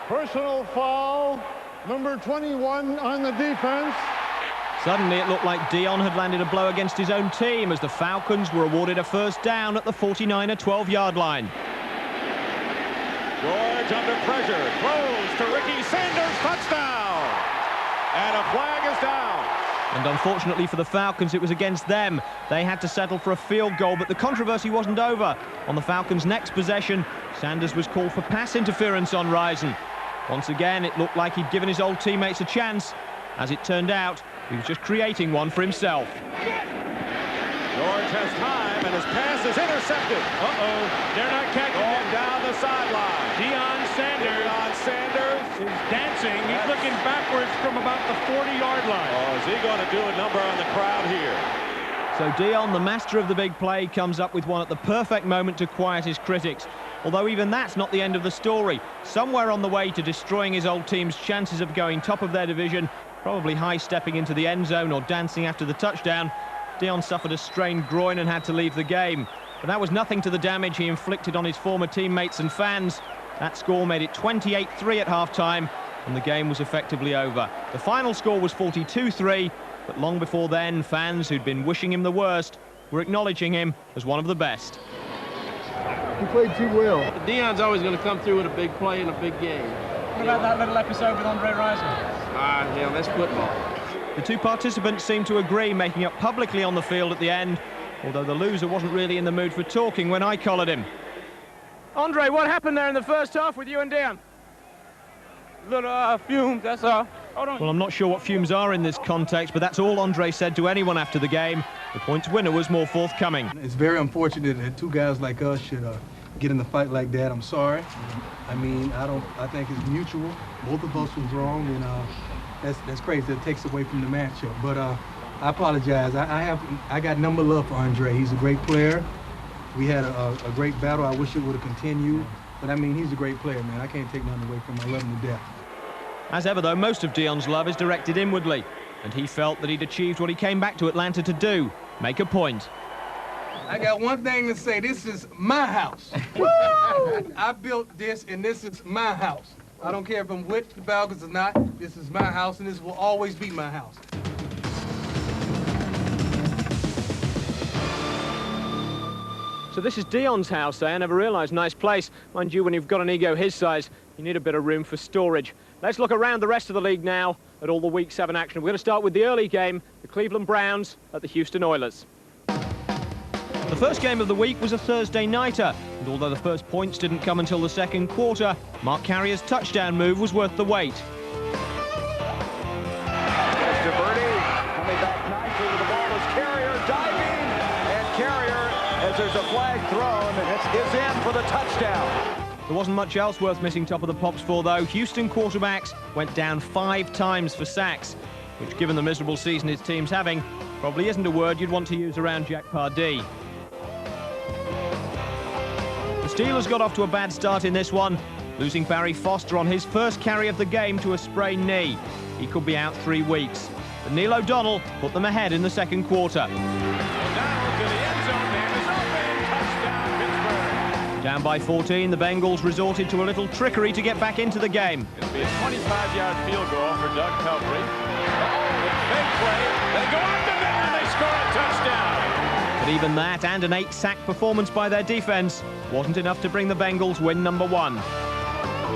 Speaker 1: Personal foul, number 21 on the defense.
Speaker 16: Suddenly it looked like Deion had landed a blow against his own team as the Falcons were awarded a first down at the 49er 12-yard line.
Speaker 8: George under pressure, throws to Ricky Sanders, touchdown! And a flag is down.
Speaker 16: And unfortunately for the Falcons, it was against them. They had to settle for a field goal, but the controversy wasn't over. On the Falcons' next possession, Sanders was called for pass interference on Rison. Once again, it looked like he'd given his old teammates a chance. As it turned out, He was just creating one for himself.
Speaker 20: George has time, and his pass is intercepted.
Speaker 4: They're not catching
Speaker 20: Going
Speaker 4: him.
Speaker 20: down the sideline.
Speaker 4: Deion Sanders is dancing. He's looking backwards from about the 40-yard line.
Speaker 20: Oh, is he going to do a number on the crowd here?
Speaker 16: So Deion, the master of the big play, comes up with one at the perfect moment to quiet his critics. Although even that's not the end of the story. Somewhere on the way to destroying his old team's chances of going top of their division, probably high-stepping into the end zone or dancing after the touchdown, Deion suffered a strained groin and had to leave the game. But that was nothing to the damage he inflicted on his former teammates and fans. That score made it 28-3 at half-time, and the game was effectively over. The final score was 42-3, but long before then, fans who'd been wishing him the worst were acknowledging him as one of the best.
Speaker 6: He played too well.
Speaker 4: Deion's always going to come through with a big play in a big game.
Speaker 19: What about that little episode with Andre Rison?
Speaker 4: That's football.
Speaker 16: The two participants seemed to agree, making up publicly on the field at the end, although the loser wasn't really in the mood for talking when I collared him.
Speaker 19: Andre, what happened there in the first half with you and Deion?
Speaker 4: Little fumes, that's all. Hold on.
Speaker 16: Well, I'm not sure what fumes are in this context, but that's all Andre said to anyone after the game. The points winner was more forthcoming.
Speaker 17: It's very unfortunate that two guys like us should get in a fight like that. I'm sorry. I mean, I think it's mutual. Both of us was wrong, and that's crazy. It takes away from the matchup. But I apologize. I got number love for Andre. He's a great player. We had a great battle. I wish it would have continued. But I mean, he's a great player, man. I can't take nothing away from him. I love him to death.
Speaker 16: As ever, though, most of Deion's love is directed inwardly, and he felt that he'd achieved what he came back to Atlanta to do, make a point.
Speaker 17: I got one thing to say. This is my house. Woo! I built this, and this is my house. I don't care if I'm with the Falcons or not. This is my house, and this will always be my house.
Speaker 16: So this is Deion's house, I never realised. Nice place. Mind you, when you've got an ego his size, you need a bit of room for storage. Let's look around the rest of the league now at all the Week 7 action. We're going to start with the early game, the Cleveland Browns at the Houston Oilers. The first game of the week was a Thursday nighter, and although the first points didn't come until the second quarter, Mark Carrier's touchdown move was worth the wait.
Speaker 20: Coming back nicely with the ball is Carrier diving, and Carrier, as there's a flag thrown, is in for the touchdown.
Speaker 16: There wasn't much else worth missing top of the pops for, though. Houston quarterbacks went down 5 times for sacks, which, given the miserable season his team's having, probably isn't a word you'd want to use around Jack Pardee. The Steelers got off to a bad start in this one, losing Barry Foster on his first carry of the game to a sprained knee. He could be out 3 weeks. But Neil O'Donnell put them ahead in the second quarter. Down by 14, the Bengals resorted to a little trickery to get back into the game.
Speaker 20: It'll be a 25-yard field goal for Doug Pelfrey. Big play. They go up the middle and they score a touchdown.
Speaker 16: But even that and an 8-sack performance by their defense wasn't enough to bring the Bengals win number 1.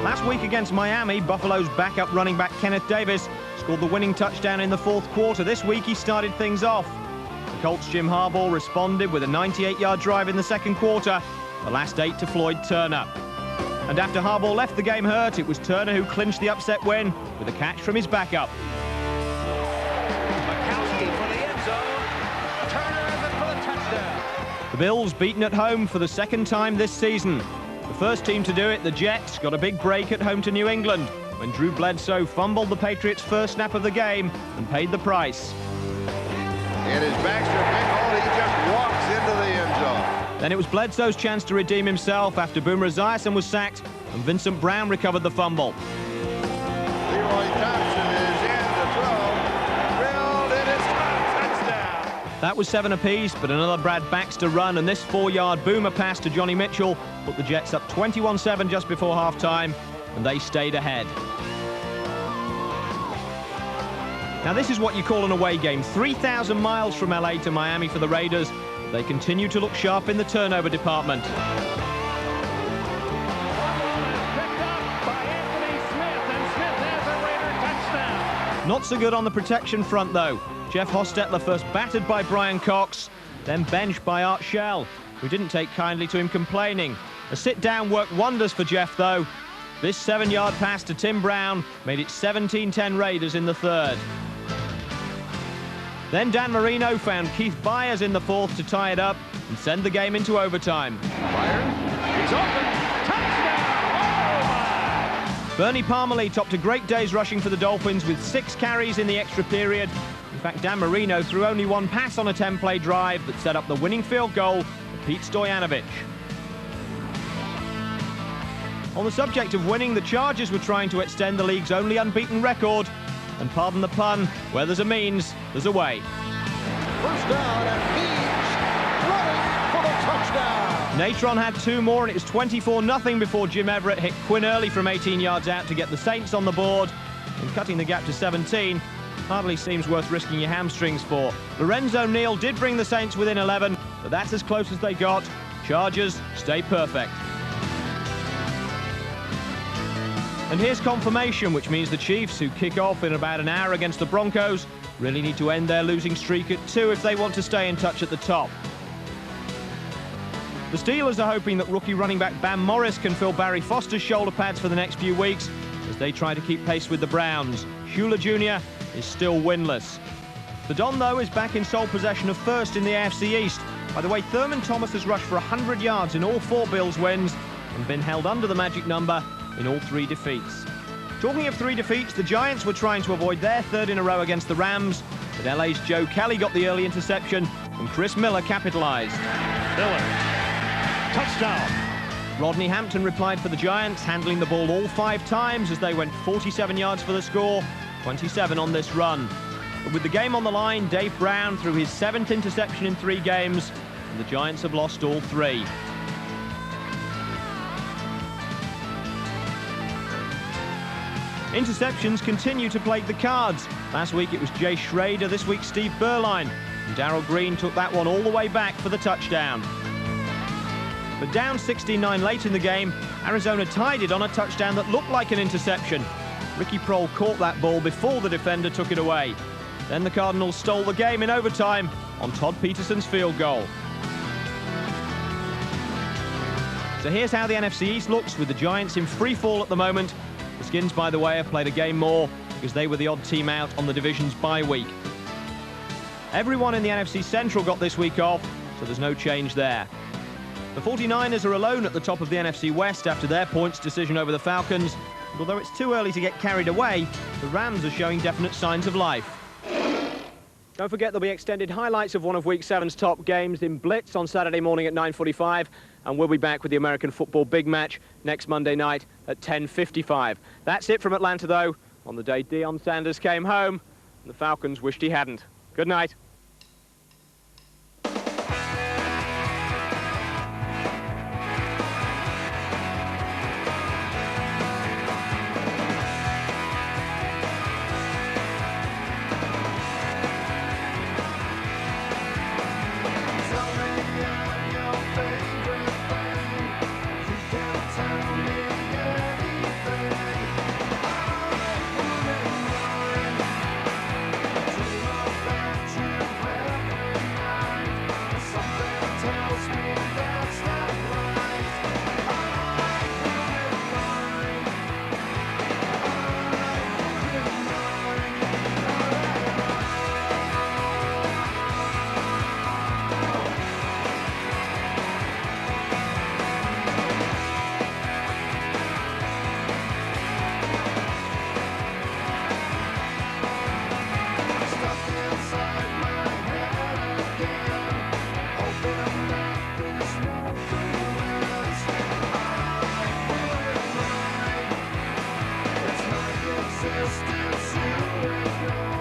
Speaker 16: Last week against Miami, Buffalo's backup running back Kenneth Davis scored the winning touchdown in the fourth quarter. This week he started things off. The Colts' Jim Harbaugh responded with a 98-yard drive in the second quarter, the last 8 to Floyd Turner. And after Harbaugh left the game hurt, it was Turner who clinched the upset win with a catch from his backup.
Speaker 20: Makowski for the end zone. Turner is in for the touchdown.
Speaker 16: The Bills beaten at home for the second time this season. The first team to do it, the Jets, got a big break at home to New England when Drew Bledsoe fumbled the Patriots' first snap of the game and paid the price.
Speaker 20: It is Baxter Bickhold. He just walks into the end zone.
Speaker 16: Then it was Bledsoe's chance to redeem himself after Boomer Esiason was sacked and Vincent Brown recovered the fumble.
Speaker 20: Leroy Thompson is in to throw. Drilled, it is touchdown.
Speaker 16: That was 7 apiece, but another Brad Baxter run and this 4-yard Boomer pass to Johnny Mitchell put the Jets up 21-7 just before halftime, and they stayed ahead. Now this is what you call an away game. 3,000 miles from LA to Miami for the Raiders. They continue to look sharp in the turnover department. Not so good on the protection front, though. Jeff Hostetler first battered by Brian Cox, then benched by Art Shell, who didn't take kindly to him complaining. A sit-down worked wonders for Jeff, though. This 7-yard pass to Tim Brown made it 17-10 Raiders in the third. Then Dan Marino found Keith Byers in the fourth to tie it up and send the game into overtime.
Speaker 4: Byers, he's open. Touchdown! Oh, my!
Speaker 16: Bernie Parmalee topped a great day's rushing for the Dolphins with 6 carries in the extra period. In fact, Dan Marino threw only 1 pass on a 10-play drive that set up the winning field goal for Pete Stoyanovich. On the subject of winning, the Chargers were trying to extend the league's only unbeaten record. And pardon the pun, where there's a means, there's a way.
Speaker 4: First down, and he's running for the touchdown.
Speaker 16: Natron had 2 more, and it was 24-0 before Jim Everett hit Quinn Early from 18 yards out to get the Saints on the board. And cutting the gap to 17 hardly seems worth risking your hamstrings for. Lorenzo Neal did bring the Saints within 11, but that's as close as they got. Chargers stay perfect. And here's confirmation, which means the Chiefs, who kick off in about an hour against the Broncos, really need to end their losing streak at 2 if they want to stay in touch at the top. The Steelers are hoping that rookie running back Bam Morris can fill Barry Foster's shoulder pads for the next few weeks as they try to keep pace with the Browns. Shula Jr. is still winless. The Don, though, is back in sole possession of first in the AFC East. By the way, Thurman Thomas has rushed for 100 yards in all 4 Bills wins and been held under the magic number in all 3 defeats. Talking of 3 defeats, the Giants were trying to avoid their 3rd in a row against the Rams, but LA's Joe Kelly got the early interception and Chris Miller capitalized.
Speaker 4: Miller, touchdown.
Speaker 16: Rodney Hampton replied for the Giants, handling the ball all 5 times as they went 47 yards for the score, 27 on this run. But with the game on the line, Dave Brown threw his 7th interception in 3 games, and the Giants have lost all 3. Interceptions continue to plague the Cards. Last week it was Jay Schrader, this week Steve Berline. And Darrell Green took that one all the way back for the touchdown. But down 16-9 late in the game, Arizona tied it on a touchdown that looked like an interception. Ricky Prohl caught that ball before the defender took it away. Then the Cardinals stole the game in overtime on Todd Peterson's field goal. So here's how the NFC East looks with the Giants in free fall at the moment. The Skins, by the way, have played a game more because they were the odd team out on the division's bye week. Everyone in the NFC Central got this week off, so there's no change there. The 49ers are alone at the top of the NFC West after their points decision over the Falcons. And although it's too early to get carried away, the Rams are showing definite signs of life. Don't forget there'll be extended highlights of one of Week 7's top games in Blitz on Saturday morning at 9:45, and we'll be back with the American football big match next Monday night at 10:55. That's it from Atlanta, though, on the day Deion Sanders came home, and the Falcons wished he hadn't. Good night.
Speaker 5: Sisters, you and